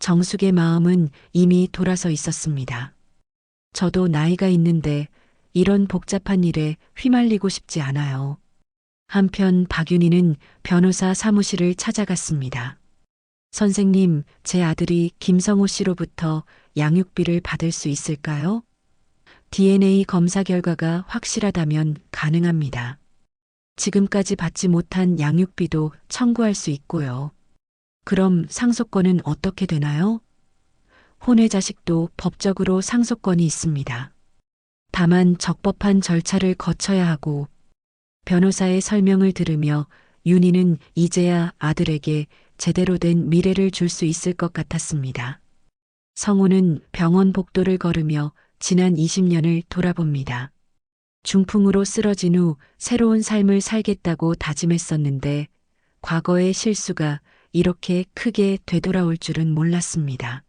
정숙의 마음은 이미 돌아서 있었습니다. 저도 나이가 있는데 이런 복잡한 일에 휘말리고 싶지 않아요. 한편 박윤희는 변호사 사무실을 찾아갔습니다. 선생님, 제 아들이 김성호 씨로부터 양육비를 받을 수 있을까요? DNA 검사 결과가 확실하다면 가능합니다. 지금까지 받지 못한 양육비도 청구할 수 있고요. 그럼 상속권은 어떻게 되나요? 혼외 자식도 법적으로 상속권이 있습니다. 다만 적법한 절차를 거쳐야 하고 변호사의 설명을 들으며 윤희는 이제야 아들에게 제대로 된 미래를 줄 수 있을 것 같았습니다. 성우는 병원 복도를 걸으며 지난 20년을 돌아봅니다. 중풍으로 쓰러진 후 새로운 삶을 살겠다고 다짐했었는데 과거의 실수가 이렇게 크게 되돌아올 줄은 몰랐습니다.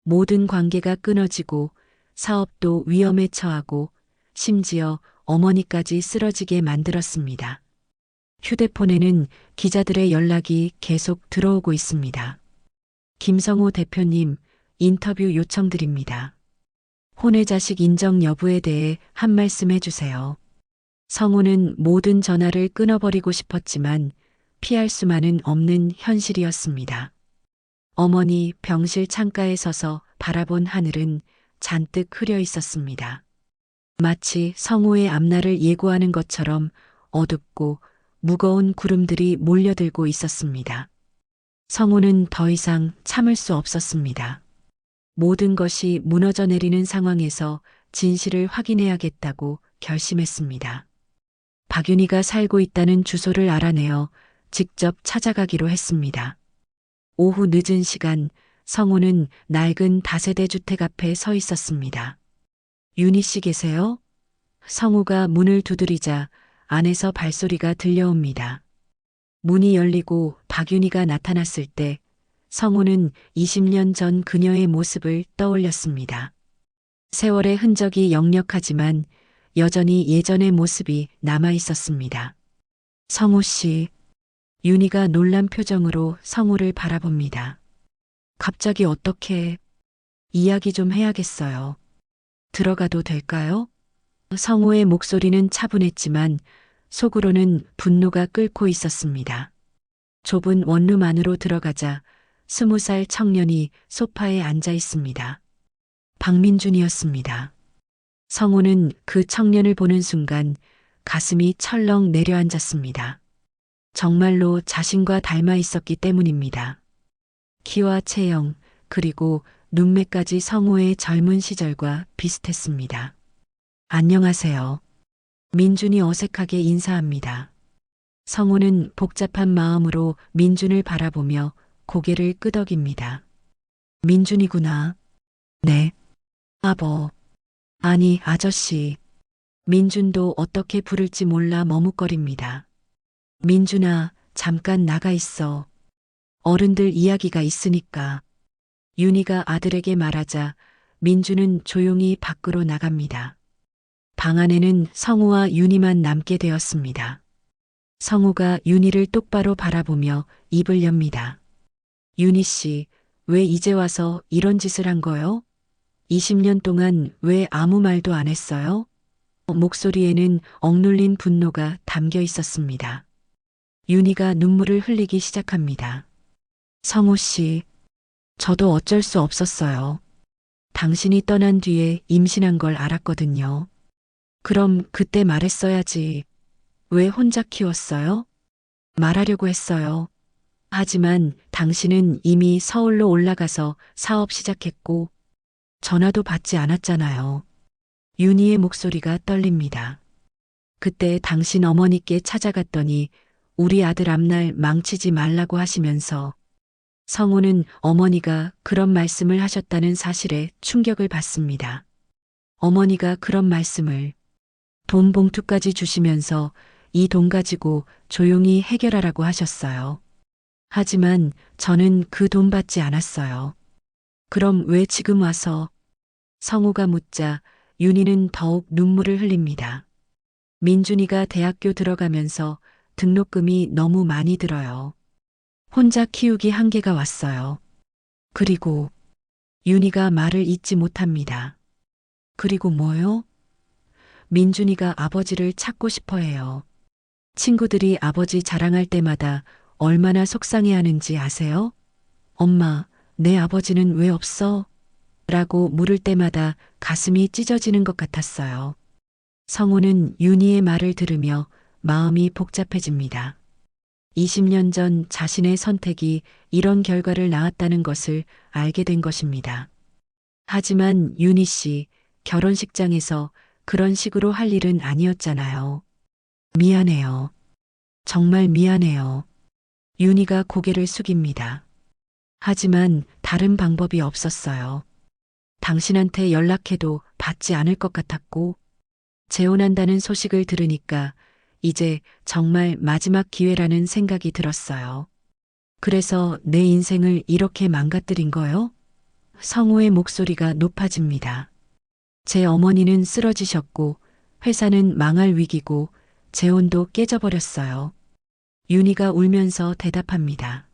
모든 관계가 끊어지고 사업도 위험에 처하고 심지어 어머니까지 쓰러지게 만들었습니다. 휴대폰에는 기자들의 연락이 계속 들어오고 있습니다. 김성호 대표님, 인터뷰 요청드립니다. 혼외 자식 인정 여부에 대해 한 말씀 해주세요. 성우는 모든 전화를 끊어버리고 싶었지만 피할 수만은 없는 현실이었습니다. 어머니 병실 창가에 서서 바라본 하늘은 잔뜩 흐려 있었습니다. 마치 성우의 앞날을 예고하는 것처럼 어둡고 무거운 구름들이 몰려들고 있었습니다. 성우는 더 이상 참을 수 없었습니다. 모든 것이 무너져 내리는 상황에서 진실을 확인해야겠다고 결심했습니다. 박윤희가 살고 있다는 주소를 알아내어 직접 찾아가기로 했습니다. 오후 늦은 시간 성우는 낡은 다세대 주택 앞에 서 있었습니다. 윤희 씨 계세요? 성우가 문을 두드리자 안에서 발소리가 들려옵니다. 문이 열리고 박윤희가 나타났을 때 성우는 20년 전 그녀의 모습을 떠올렸습니다. 세월의 흔적이 역력하지만 여전히 예전의 모습이 남아 있었습니다. 성우 씨, 윤희가 놀란 표정으로 성우를 바라봅니다. 갑자기 어떻게 이야기 좀 해야겠어요. 들어가도 될까요? 성우의 목소리는 차분했지만 속으로는 분노가 끓고 있었습니다. 좁은 원룸 안으로 들어가자 20살 청년이 소파에 앉아 있습니다. 박민준이었습니다. 성우는 그 청년을 보는 순간 가슴이 철렁 내려앉았습니다. 정말로 자신과 닮아 있었기 때문입니다. 키와 체형, 그리고 눈매까지 성우의 젊은 시절과 비슷했습니다. 안녕하세요. 민준이 어색하게 인사합니다. 성우는 복잡한 마음으로 민준을 바라보며 고개를 끄덕입니다. 민준이구나. 네. 아니, 아저씨. 민준도 어떻게 부를지 몰라 머뭇거립니다. 민준아, 잠깐 나가 있어. 어른들 이야기가 있으니까. 윤희가 아들에게 말하자 민준은 조용히 밖으로 나갑니다. 방 안에는 성우와 윤희만 남게 되었습니다. 성우가 윤희를 똑바로 바라보며 입을 엽니다. 윤희 씨, 왜 이제 와서 이런 짓을 한 거요? 20년 동안 왜 아무 말도 안 했어요? 목소리에는 억눌린 분노가 담겨 있었습니다. 윤희가 눈물을 흘리기 시작합니다. 성우 씨, 저도 어쩔 수 없었어요. 당신이 떠난 뒤에 임신한 걸 알았거든요. 그럼 그때 말했어야지. 왜 혼자 키웠어요? 말하려고 했어요. 하지만 당신은 이미 서울로 올라가서 사업 시작했고 전화도 받지 않았잖아요. 윤희의 목소리가 떨립니다. 그때 당신 어머니께 찾아갔더니 우리 아들 앞날 망치지 말라고 하시면서 성우는 어머니가 그런 말씀을 하셨다는 사실에 충격을 받습니다. 어머니가 그런 말씀을 돈 봉투까지 주시면서 이 돈 가지고 조용히 해결하라고 하셨어요. 하지만 저는 그 돈 받지 않았어요. 그럼 왜 지금 와서? 성우가 묻자 윤희는 더욱 눈물을 흘립니다. 민준이가 대학교 들어가면서 등록금이 너무 많이 들어요. 혼자 키우기 한계가 왔어요. 그리고 윤희가 말을 잇지 못합니다. 그리고 뭐요? 민준이가 아버지를 찾고 싶어 해요. 친구들이 아버지 자랑할 때마다 얼마나 속상해하는지 아세요? 엄마, 내 아버지는 왜 없어? 라고 물을 때마다 가슴이 찢어지는 것 같았어요. 성우는 윤희의 말을 들으며 마음이 복잡해집니다. 20년 전 자신의 선택이 이런 결과를 낳았다는 것을 알게 된 것입니다. 하지만 윤희 씨, 결혼식장에서 그런 식으로 할 일은 아니었잖아요. 미안해요. 정말 미안해요. 윤희가 고개를 숙입니다. 하지만 다른 방법이 없었어요. 당신한테 연락해도 받지 않을 것 같았고, 재혼한다는 소식을 들으니까 이제 정말 마지막 기회라는 생각이 들었어요. 그래서 내 인생을 이렇게 망가뜨린 거요? 성우의 목소리가 높아집니다. 제 어머니는 쓰러지셨고, 회사는 망할 위기고, 재혼도 깨져버렸어요. 윤희가 울면서 대답합니다.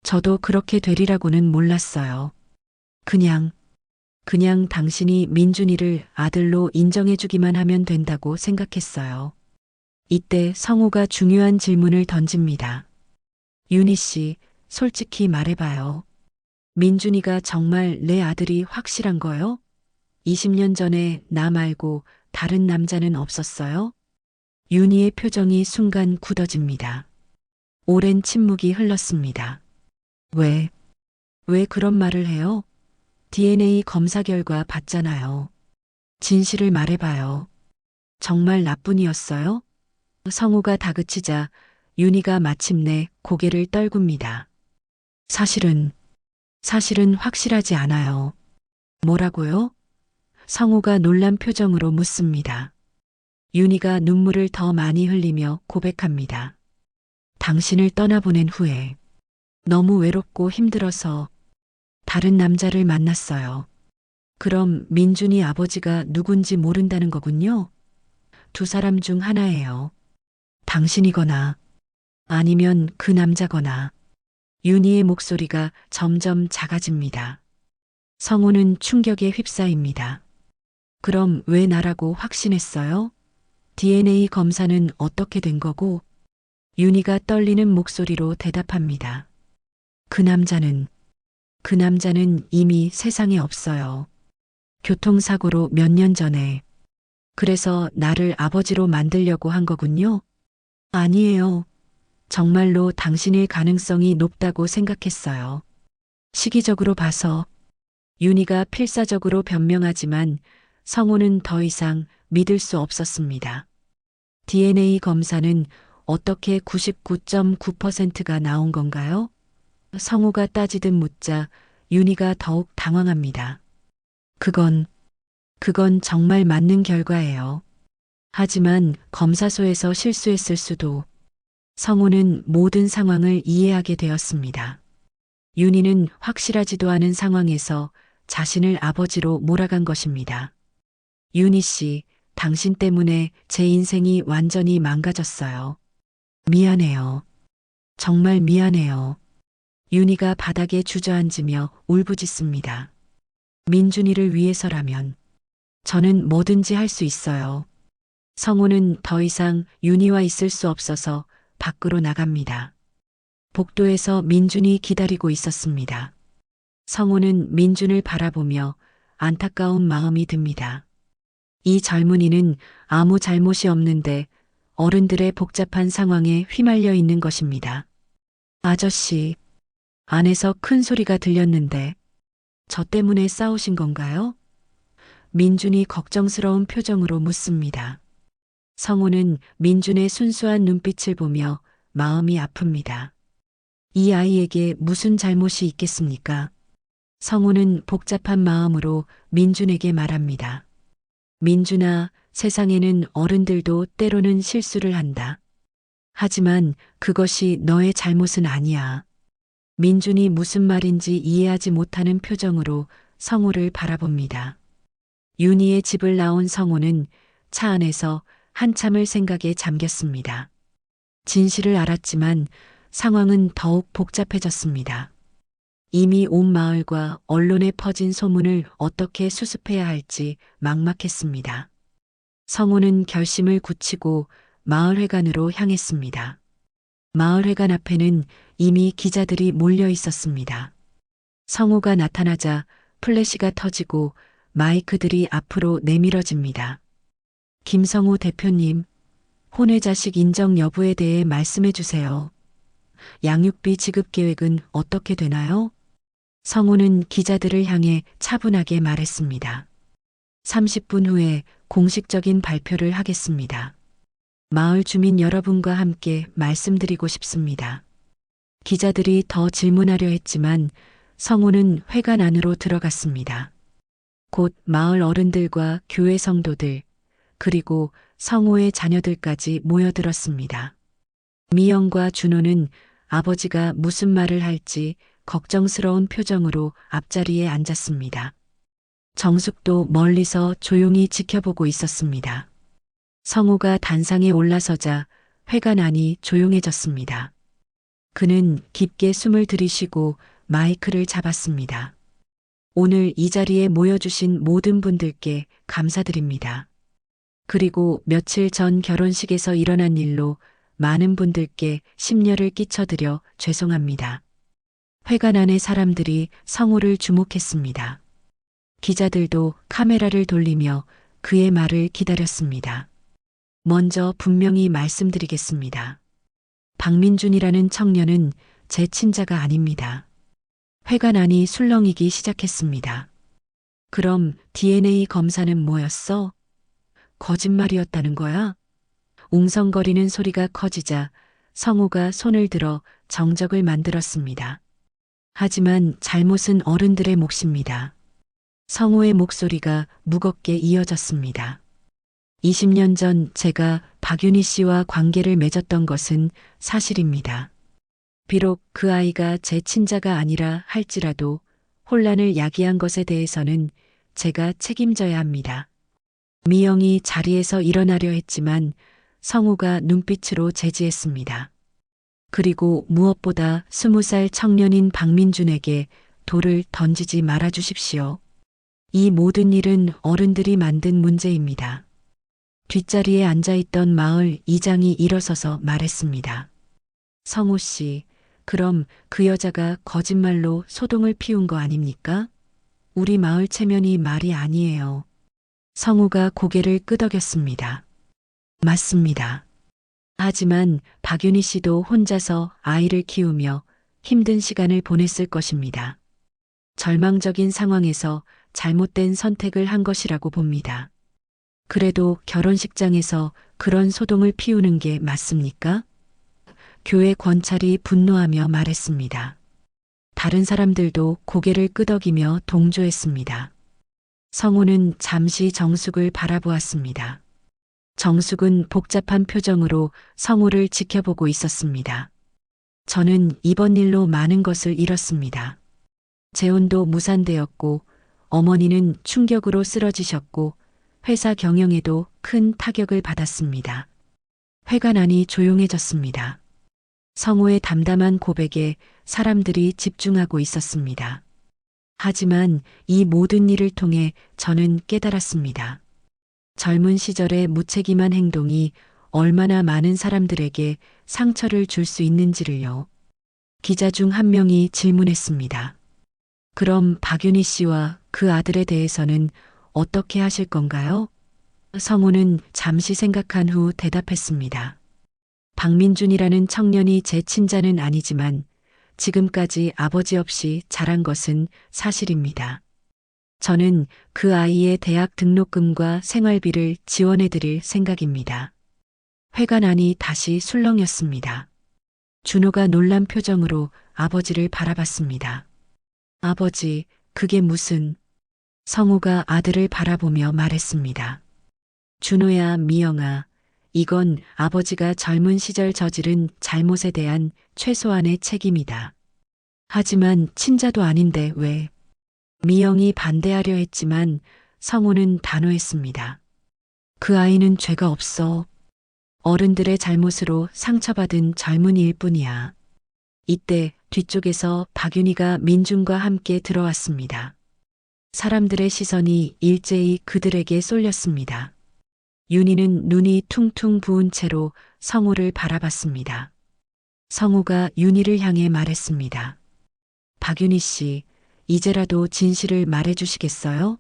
저도 그렇게 되리라고는 몰랐어요. 그냥 당신이 민준이를 아들로 인정해주기만 하면 된다고 생각했어요. 이때 성우가 중요한 질문을 던집니다. 윤희 씨, 솔직히 말해봐요. 민준이가 정말 내 아들이 확실한 거요? 20년 전에 나 말고 다른 남자는 없었어요? 윤희의 표정이 순간 굳어집니다. 오랜 침묵이 흘렀습니다. 왜 그런 말을 해요? DNA 검사 결과 봤잖아요. 진실을 말해봐요. 정말 나뿐이었어요? 성우가 다그치자 윤희가 마침내 고개를 떨굽니다. 사실은 확실하지 않아요. 뭐라고요? 성우가 놀란 표정으로 묻습니다. 윤희가 눈물을 더 많이 흘리며 고백합니다. 당신을 떠나보낸 후에 너무 외롭고 힘들어서 다른 남자를 만났어요. 그럼 민준이 아버지가 누군지 모른다는 거군요? 두 사람 중 하나예요. 당신이거나 아니면 그 남자거나. 윤희의 목소리가 점점 작아집니다. 성우는 충격에 휩싸입니다. 그럼 왜 나라고 확신했어요? DNA 검사는 어떻게 된 거고? 윤희가 떨리는 목소리로 대답합니다. 그 남자는 이미 세상에 없어요. 교통사고로 몇 년 전에. 그래서 나를 아버지로 만들려고 한 거군요? 아니에요. 정말로 당신의 가능성이 높다고 생각했어요. 시기적으로 봐서. 윤희가 필사적으로 변명하지만 성우는 더 이상 믿을 수 없었습니다. DNA 검사는 어떻게 99.9%가 나온 건가요? 성우가 따지듯 묻자 윤희가 더욱 당황합니다. 그건 정말 맞는 결과예요. 하지만 검사소에서 실수했을 수도. 성우는 모든 상황을 이해하게 되었습니다. 윤희는 확실하지도 않은 상황에서 자신을 아버지로 몰아간 것입니다. 윤희 씨, 당신 때문에 제 인생이 완전히 망가졌어요. 미안해요. 정말 미안해요. 윤희가 바닥에 주저앉으며 울부짖습니다. 민준이를 위해서라면 저는 뭐든지 할 수 있어요. 성우는 더 이상 윤희와 있을 수 없어서 밖으로 나갑니다. 복도에서 민준이 기다리고 있었습니다. 성우는 민준을 바라보며 안타까운 마음이 듭니다. 이 젊은이는 아무 잘못이 없는데 어른들의 복잡한 상황에 휘말려 있는 것입니다. 아저씨, 안에서 큰 소리가 들렸는데 저 때문에 싸우신 건가요? 민준이 걱정스러운 표정으로 묻습니다. 성우는 민준의 순수한 눈빛을 보며 마음이 아픕니다. 이 아이에게 무슨 잘못이 있겠습니까? 성우는 복잡한 마음으로 민준에게 말합니다. 민준아, 세상에는 어른들도 때로는 실수를 한다. 하지만 그것이 너의 잘못은 아니야. 민준이 무슨 말인지 이해하지 못하는 표정으로 성우를 바라봅니다. 윤희의 집을 나온 성우는 차 안에서 한참을 생각에 잠겼습니다. 진실을 알았지만 상황은 더욱 복잡해졌습니다. 이미 온 마을과 언론에 퍼진 소문을 어떻게 수습해야 할지 막막했습니다. 성우는 결심을 굳히고 마을회관으로 향했습니다. 마을회관 앞에는 이미 기자들이 몰려 있었습니다. 성우가 나타나자 플래시가 터지고 마이크들이 앞으로 내밀어집니다. 김성우 대표님, 혼외자식 인정 여부에 대해 말씀해 주세요. 양육비 지급 계획은 어떻게 되나요? 성우는 기자들을 향해 차분하게 말했습니다. 30분 후에 공식적인 발표를 하겠습니다. 마을 주민 여러분과 함께 말씀드리고 싶습니다. 기자들이 더 질문하려 했지만 성우는 회관 안으로 들어갔습니다. 곧 마을 어른들과 교회 성도들, 그리고 성우의 자녀들까지 모여들었습니다. 미영과 준호는 아버지가 무슨 말을 할지 걱정스러운 표정으로 앞자리에 앉았습니다. 정숙도 멀리서 조용히 지켜보고 있었습니다. 성우가 단상에 올라서자 회관 안이 조용해졌습니다. 그는 깊게 숨을 들이쉬고 마이크를 잡았습니다. 오늘 이 자리에 모여주신 모든 분들께 감사드립니다. 그리고 며칠 전 결혼식에서 일어난 일로 많은 분들께 심려를 끼쳐드려 죄송합니다. 회관 안의 사람들이 성우를 주목했습니다. 기자들도 카메라를 돌리며 그의 말을 기다렸습니다. 먼저 분명히 말씀드리겠습니다. 박민준이라는 청년은 제 친자가 아닙니다. 회관 안이 술렁이기 시작했습니다. 그럼 DNA 검사는 뭐였어? 거짓말이었다는 거야? 웅성거리는 소리가 커지자 성우가 손을 들어 정적을 만들었습니다. 하지만 잘못은 어른들의 몫입니다. 성우의 목소리가 무겁게 이어졌습니다. 20년 전 제가 박윤희 씨와 관계를 맺었던 것은 사실입니다. 비록 그 아이가 제 친자가 아니라 할지라도 혼란을 야기한 것에 대해서는 제가 책임져야 합니다. 미영이 자리에서 일어나려 했지만 성우가 눈빛으로 제지했습니다. 그리고 무엇보다 20살 청년인 박민준에게 돌을 던지지 말아 주십시오. 이 모든 일은 어른들이 만든 문제입니다. 뒷자리에 앉아있던 마을 이장이 일어서서 말했습니다. 성우 씨, 그럼 그 여자가 거짓말로 소동을 피운 거 아닙니까? 우리 마을 체면이 말이 아니에요. 성우가 고개를 끄덕였습니다. 맞습니다. 하지만 박윤희 씨도 혼자서 아이를 키우며 힘든 시간을 보냈을 것입니다. 절망적인 상황에서 잘못된 선택을 한 것이라고 봅니다. 그래도 결혼식장에서 그런 소동을 피우는 게 맞습니까? 교회 권찰이 분노하며 말했습니다. 다른 사람들도 고개를 끄덕이며 동조했습니다. 성우는 잠시 정숙을 바라보았습니다. 정숙은 복잡한 표정으로 성우를 지켜보고 있었습니다. 저는 이번 일로 많은 것을 잃었습니다. 재혼도 무산되었고 어머니는 충격으로 쓰러지셨고 회사 경영에도 큰 타격을 받았습니다. 회가 나니 조용해졌습니다. 성우의 담담한 고백에 사람들이 집중하고 있었습니다. 하지만 이 모든 일을 통해 저는 깨달았습니다. 젊은 시절의 무책임한 행동이 얼마나 많은 사람들에게 상처를 줄 수 있는지를요. 기자 중 한 명이 질문했습니다. 그럼 박윤희 씨와 그 아들에 대해서는 어떻게 하실 건가요? 성우는 잠시 생각한 후 대답했습니다. 박민준이라는 청년이 제 친자는 아니지만 지금까지 아버지 없이 자란 것은 사실입니다. 저는 그 아이의 대학 등록금과 생활비를 지원해 드릴 생각입니다. 회가 나니 다시 술렁였습니다. 준호가 놀란 표정으로 아버지를 바라봤습니다. 아버지, 그게 무슨... 성우가 아들을 바라보며 말했습니다. 준호야, 미영아, 이건 아버지가 젊은 시절 저지른 잘못에 대한 최소한의 책임이다. 하지만 친자도 아닌데 왜? 미영이 반대하려 했지만 성우는 단호했습니다. 그 아이는 죄가 없어. 어른들의 잘못으로 상처받은 젊은이일 뿐이야. 이때 뒤쪽에서 박윤희가 민준과 함께 들어왔습니다. 사람들의 시선이 일제히 그들에게 쏠렸습니다. 윤희는 눈이 퉁퉁 부은 채로 성우를 바라봤습니다. 성우가 윤희를 향해 말했습니다. 박윤희 씨, 이제라도 진실을 말해주시겠어요?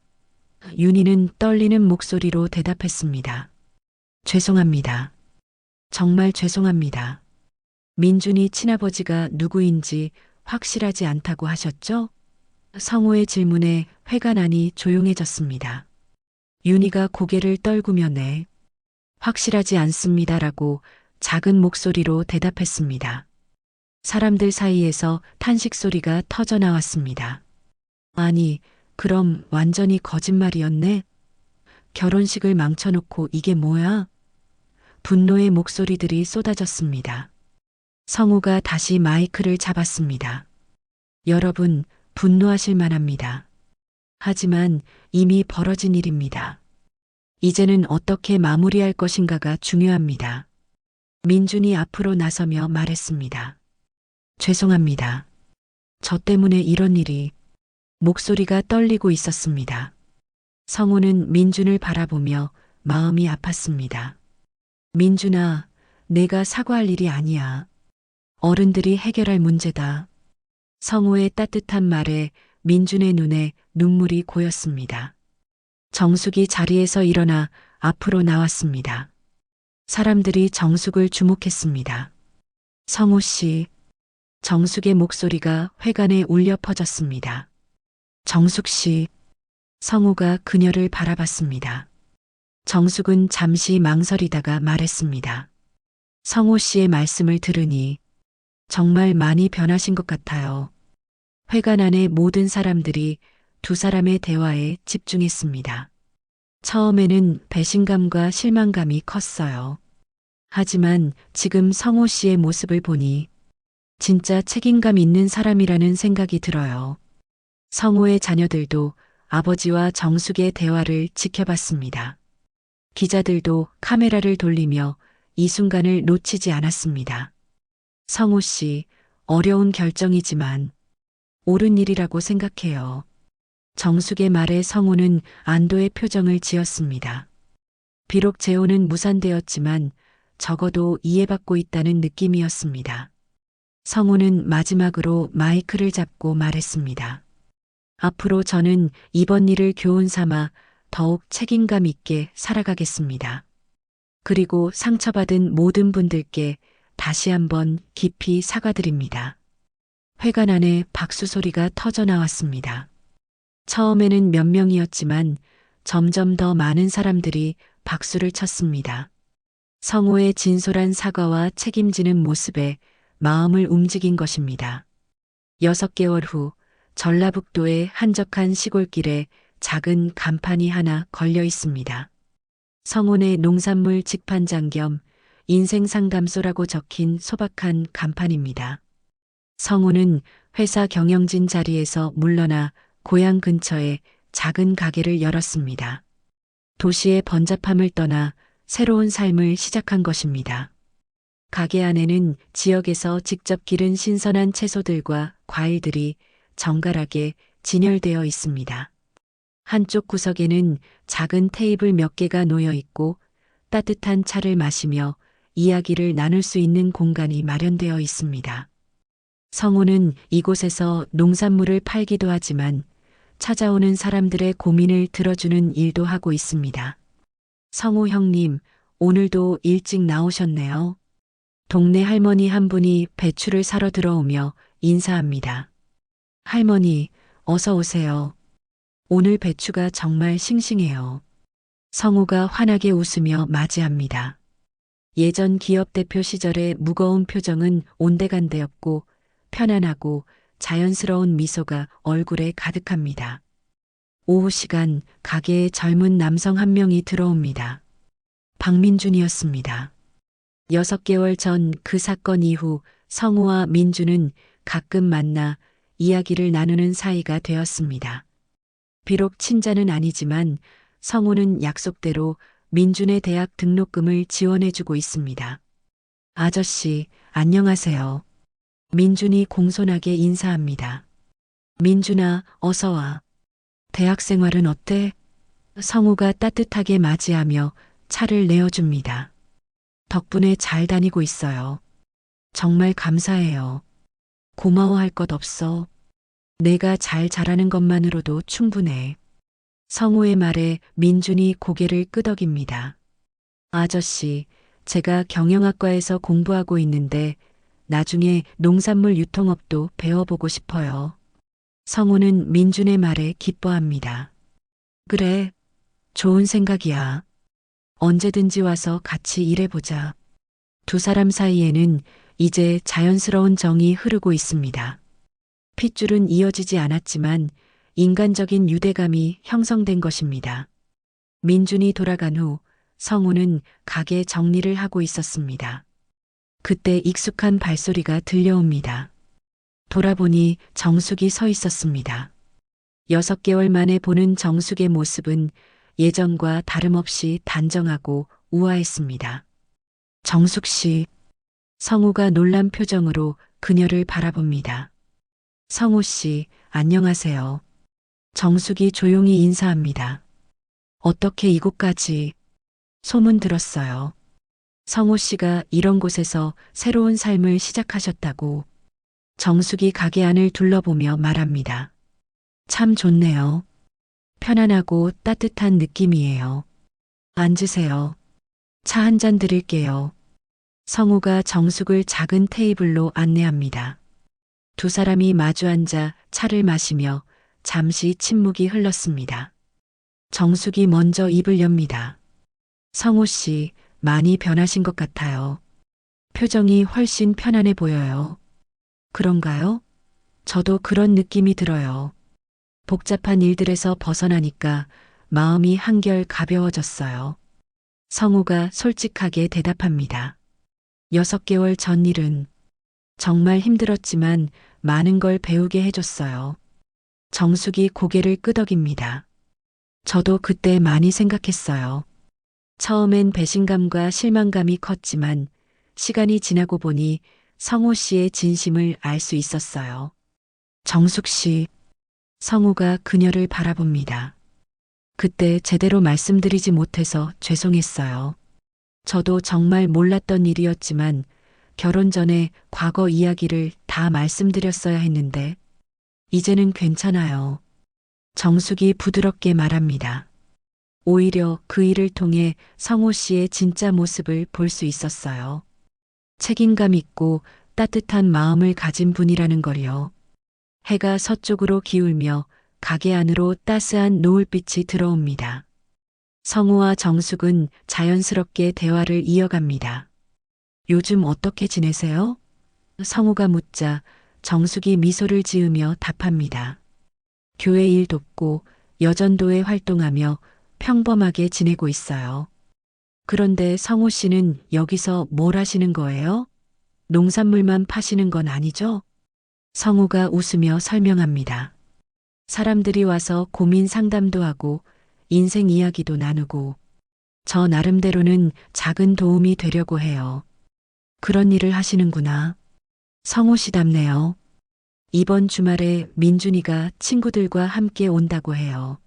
윤희는 떨리는 목소리로 대답했습니다. 죄송합니다. 정말 죄송합니다. 민준이 친아버지가 누구인지 확실하지 않다고 하셨죠? 성우의 질문에 회가 나니 조용해졌습니다. 윤희가 고개를 떨구며 네. 확실하지 않습니다라고 작은 목소리로 대답했습니다. 사람들 사이에서 탄식 소리가 터져 나왔습니다. 아니, 그럼 완전히 거짓말이었네? 결혼식을 망쳐놓고 이게 뭐야? 분노의 목소리들이 쏟아졌습니다. 성우가 다시 마이크를 잡았습니다. 여러분, 분노하실 만합니다. 하지만 이미 벌어진 일입니다. 이제는 어떻게 마무리할 것인가가 중요합니다. 민준이 앞으로 나서며 말했습니다. 죄송합니다. 저 때문에 이런 일이... 목소리가 떨리고 있었습니다. 성우는 민준을 바라보며 마음이 아팠습니다. 민준아, 내가 사과할 일이 아니야. 어른들이 해결할 문제다. 성우의 따뜻한 말에 민준의 눈에 눈물이 고였습니다. 정숙이 자리에서 일어나 앞으로 나왔습니다. 사람들이 정숙을 주목했습니다. 성우 씨, 정숙의 목소리가 회관에 울려 퍼졌습니다. 정숙 씨, 성우가 그녀를 바라봤습니다. 정숙은 잠시 망설이다가 말했습니다. 성호 씨의 말씀을 들으니 정말 많이 변하신 것 같아요. 회관 안의 모든 사람들이 두 사람의 대화에 집중했습니다. 처음에는 배신감과 실망감이 컸어요. 하지만 지금 성호 씨의 모습을 보니 진짜 책임감 있는 사람이라는 생각이 들어요. 성호의 자녀들도 아버지와 정숙의 대화를 지켜봤습니다. 기자들도 카메라를 돌리며 이 순간을 놓치지 않았습니다. 성호 씨, 어려운 결정이지만 옳은 일이라고 생각해요. 정숙의 말에 성호는 안도의 표정을 지었습니다. 비록 재혼은 무산되었지만 적어도 이해받고 있다는 느낌이었습니다. 성호는 마지막으로 마이크를 잡고 말했습니다. 앞으로 저는 이번 일을 교훈 삼아 더욱 책임감 있게 살아가겠습니다. 그리고 상처받은 모든 분들께 다시 한번 깊이 사과드립니다. 회관 안에 박수 소리가 터져 나왔습니다. 처음에는 몇 명이었지만 점점 더 많은 사람들이 박수를 쳤습니다. 성호의 진솔한 사과와 책임지는 모습에 마음을 움직인 것입니다. 6개월 후 전라북도의 한적한 시골길에 작은 간판이 하나 걸려 있습니다. 성혼의 농산물 직판장 겸 인생상담소라고 적힌 소박한 간판입니다. 성호는 회사 경영진 자리에서 물러나 고향 근처에 작은 가게를 열었습니다. 도시의 번잡함을 떠나 새로운 삶을 시작한 것입니다. 가게 안에는 지역에서 직접 기른 신선한 채소들과 과일들이 정갈하게 진열되어 있습니다. 한쪽 구석에는 작은 테이블 몇 개가 놓여 있고 따뜻한 차를 마시며 이야기를 나눌 수 있는 공간이 마련되어 있습니다. 성호는 이곳에서 농산물을 팔기도 하지만 찾아오는 사람들의 고민을 들어주는 일도 하고 있습니다. 성호 형님, 오늘도 일찍 나오셨네요. 동네 할머니 한 분이 배추를 사러 들어오며 인사합니다. 할머니, 어서 오세요. 오늘 배추가 정말 싱싱해요. 성호가 환하게 웃으며 맞이합니다. 예전 기업 대표 시절의 무거운 표정은 온데간데없고 편안하고 자연스러운 미소가 얼굴에 가득합니다. 오후 시간 가게에 젊은 남성 한 명이 들어옵니다. 박민준이었습니다. 6개월 전 그 사건 이후 성우와 민준은 가끔 만나 이야기를 나누는 사이가 되었습니다. 비록 친자는 아니지만 성우는 약속대로 민준의 대학 등록금을 지원해주고 있습니다. 아저씨, 안녕하세요. 민준이 공손하게 인사합니다. 민준아, 어서 와. 대학 생활은 어때? 성우가 따뜻하게 맞이하며 차를 내어줍니다. 덕분에 잘 다니고 있어요. 정말 감사해요. 고마워할 것 없어. 내가 잘 자라는 것만으로도 충분해. 성우의 말에 민준이 고개를 끄덕입니다. 아저씨, 제가 경영학과에서 공부하고 있는데 나중에 농산물 유통업도 배워보고 싶어요. 성우는 민준의 말에 기뻐합니다. 그래, 좋은 생각이야. 언제든지 와서 같이 일해보자. 두 사람 사이에는 이제 자연스러운 정이 흐르고 있습니다. 핏줄은 이어지지 않았지만 인간적인 유대감이 형성된 것입니다. 민준이 돌아간 후 성우는 가게 정리를 하고 있었습니다. 그때 익숙한 발소리가 들려옵니다. 돌아보니 정숙이 서 있었습니다. 6개월 만에 보는 정숙의 모습은 예전과 다름없이 단정하고 우아했습니다. 정숙 씨, 성우가 놀란 표정으로 그녀를 바라봅니다. 성우 씨, 안녕하세요. 정숙이 조용히 인사합니다. 어떻게 이곳까지? 소문 들었어요. 성우 씨가 이런 곳에서 새로운 삶을 시작하셨다고. 정숙이 가게 안을 둘러보며 말합니다. 참 좋네요. 편안하고 따뜻한 느낌이에요. 앉으세요. 차 한 잔 드릴게요. 성우가 정숙을 작은 테이블로 안내합니다. 두 사람이 마주 앉아 차를 마시며 잠시 침묵이 흘렀습니다. 정숙이 먼저 입을 엽니다. 성호 씨, 많이 변하신 것 같아요. 표정이 훨씬 편안해 보여요. 그런가요? 저도 그런 느낌이 들어요. 복잡한 일들에서 벗어나니까 마음이 한결 가벼워졌어요. 성우가 솔직하게 대답합니다. 6개월 전 일은 정말 힘들었지만 많은 걸 배우게 해줬어요. 정숙이 고개를 끄덕입니다. 저도 그때 많이 생각했어요. 처음엔 배신감과 실망감이 컸지만 시간이 지나고 보니 성호 씨의 진심을 알 수 있었어요. 정숙 씨, 성우가 그녀를 바라봅니다. 그때 제대로 말씀드리지 못해서 죄송했어요. 저도 정말 몰랐던 일이었지만 결혼 전에 과거 이야기를 다 말씀드렸어야 했는데 이제는 괜찮아요. 정숙이 부드럽게 말합니다. 오히려 그 일을 통해 성호 씨의 진짜 모습을 볼 수 있었어요. 책임감 있고 따뜻한 마음을 가진 분이라는 걸요. 해가 서쪽으로 기울며 가게 안으로 따스한 노을빛이 들어옵니다. 성우와 정숙은 자연스럽게 대화를 이어갑니다. 요즘 어떻게 지내세요? 성우가 묻자 정숙이 미소를 지으며 답합니다. 교회 일 돕고 여전도에 활동하며 평범하게 지내고 있어요. 그런데 성우 씨는 여기서 뭘 하시는 거예요? 농산물만 파시는 건 아니죠? 성우가 웃으며 설명합니다. 사람들이 와서 고민 상담도 하고 인생 이야기도 나누고 저 나름대로는 작은 도움이 되려고 해요. 그런 일을 하시는구나. 성우 씨답네요. 이번 주말에 민준이가 친구들과 함께 온다고 해요.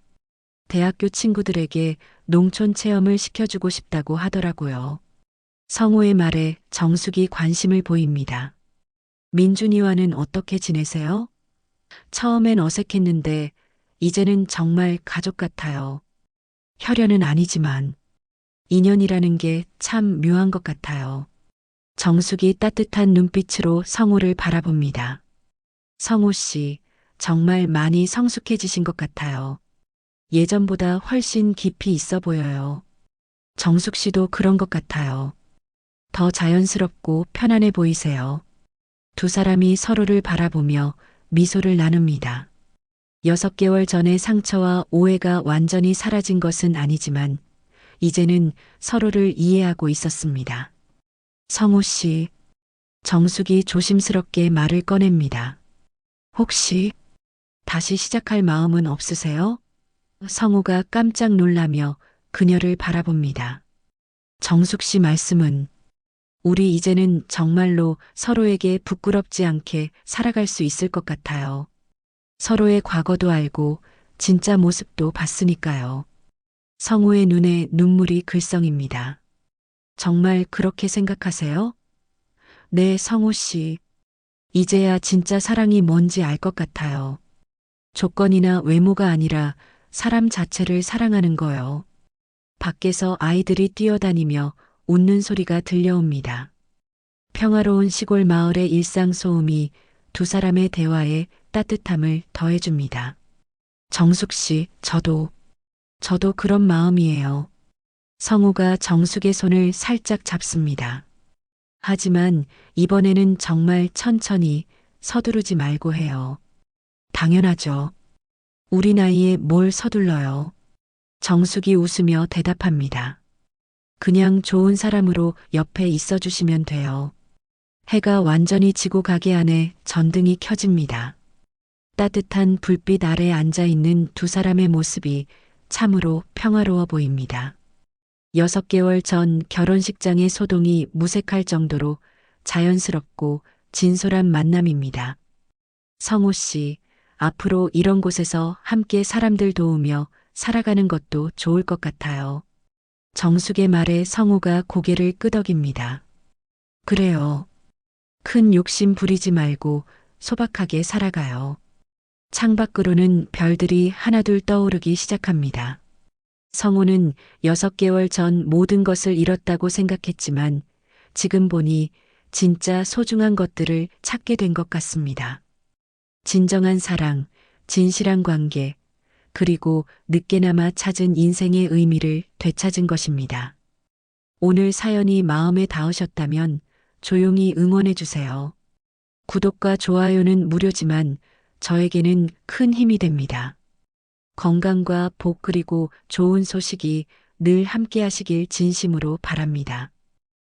대학교 친구들에게 농촌 체험을 시켜주고 싶다고 하더라고요. 성우의 말에 정숙이 관심을 보입니다. 민준이와는 어떻게 지내세요? 처음엔 어색했는데 이제는 정말 가족 같아요. 혈연은 아니지만 인연이라는 게 참 묘한 것 같아요. 정숙이 따뜻한 눈빛으로 성우를 바라봅니다. 성우 씨, 정말 많이 성숙해지신 것 같아요. 예전보다 훨씬 깊이 있어 보여요. 정숙 씨도 그런 것 같아요. 더 자연스럽고 편안해 보이세요. 두 사람이 서로를 바라보며 미소를 나눕니다. 6개월 전의 상처와 오해가 완전히 사라진 것은 아니지만 이제는 서로를 이해하고 있었습니다. 성우 씨, 정숙이 조심스럽게 말을 꺼냅니다. 혹시 다시 시작할 마음은 없으세요? 성우가 깜짝 놀라며 그녀를 바라봅니다. 정숙 씨 말씀은 우리 이제는 정말로 서로에게 부끄럽지 않게 살아갈 수 있을 것 같아요. 서로의 과거도 알고 진짜 모습도 봤으니까요. 성우의 눈에 눈물이 글썽입니다. 정말 그렇게 생각하세요? 네, 성우 씨. 이제야 진짜 사랑이 뭔지 알 것 같아요. 조건이나 외모가 아니라 사람 자체를 사랑하는 거요. 밖에서 아이들이 뛰어다니며 웃는 소리가 들려옵니다. 평화로운 시골 마을의 일상 소음이 두 사람의 대화에 따뜻함을 더해줍니다. 정숙 씨, 저도 그런 마음이에요. 성우가 정숙의 손을 살짝 잡습니다. 하지만 이번에는 정말 천천히 서두르지 말고 해요. 당연하죠. 우리 나이에 뭘 서둘러요. 정숙이 웃으며 대답합니다. 그냥 좋은 사람으로 옆에 있어 주시면 돼요. 해가 완전히 지고 가기 안에 전등이 켜집니다. 따뜻한 불빛 아래 앉아 있는 두 사람의 모습이 참으로 평화로워 보입니다. 6개월 전 결혼식장의 소동이 무색할 정도로 자연스럽고 진솔한 만남입니다. 성우 씨, 앞으로 이런 곳에서 함께 사람들 도우며 살아가는 것도 좋을 것 같아요. 정숙의 말에 성우가 고개를 끄덕입니다. 그래요. 큰 욕심 부리지 말고 소박하게 살아가요. 창밖으로는 별들이 하나둘 떠오르기 시작합니다. 성우는 6개월 전 모든 것을 잃었다고 생각했지만 지금 보니 진짜 소중한 것들을 찾게 된 것 같습니다. 진정한 사랑, 진실한 관계, 그리고 늦게나마 찾은 인생의 의미를 되찾은 것입니다. 오늘 사연이 마음에 닿으셨다면 조용히 응원해 주세요. 구독과 좋아요는 무료지만 저에게는 큰 힘이 됩니다. 건강과 복 그리고 좋은 소식이 늘 함께 하시길 진심으로 바랍니다.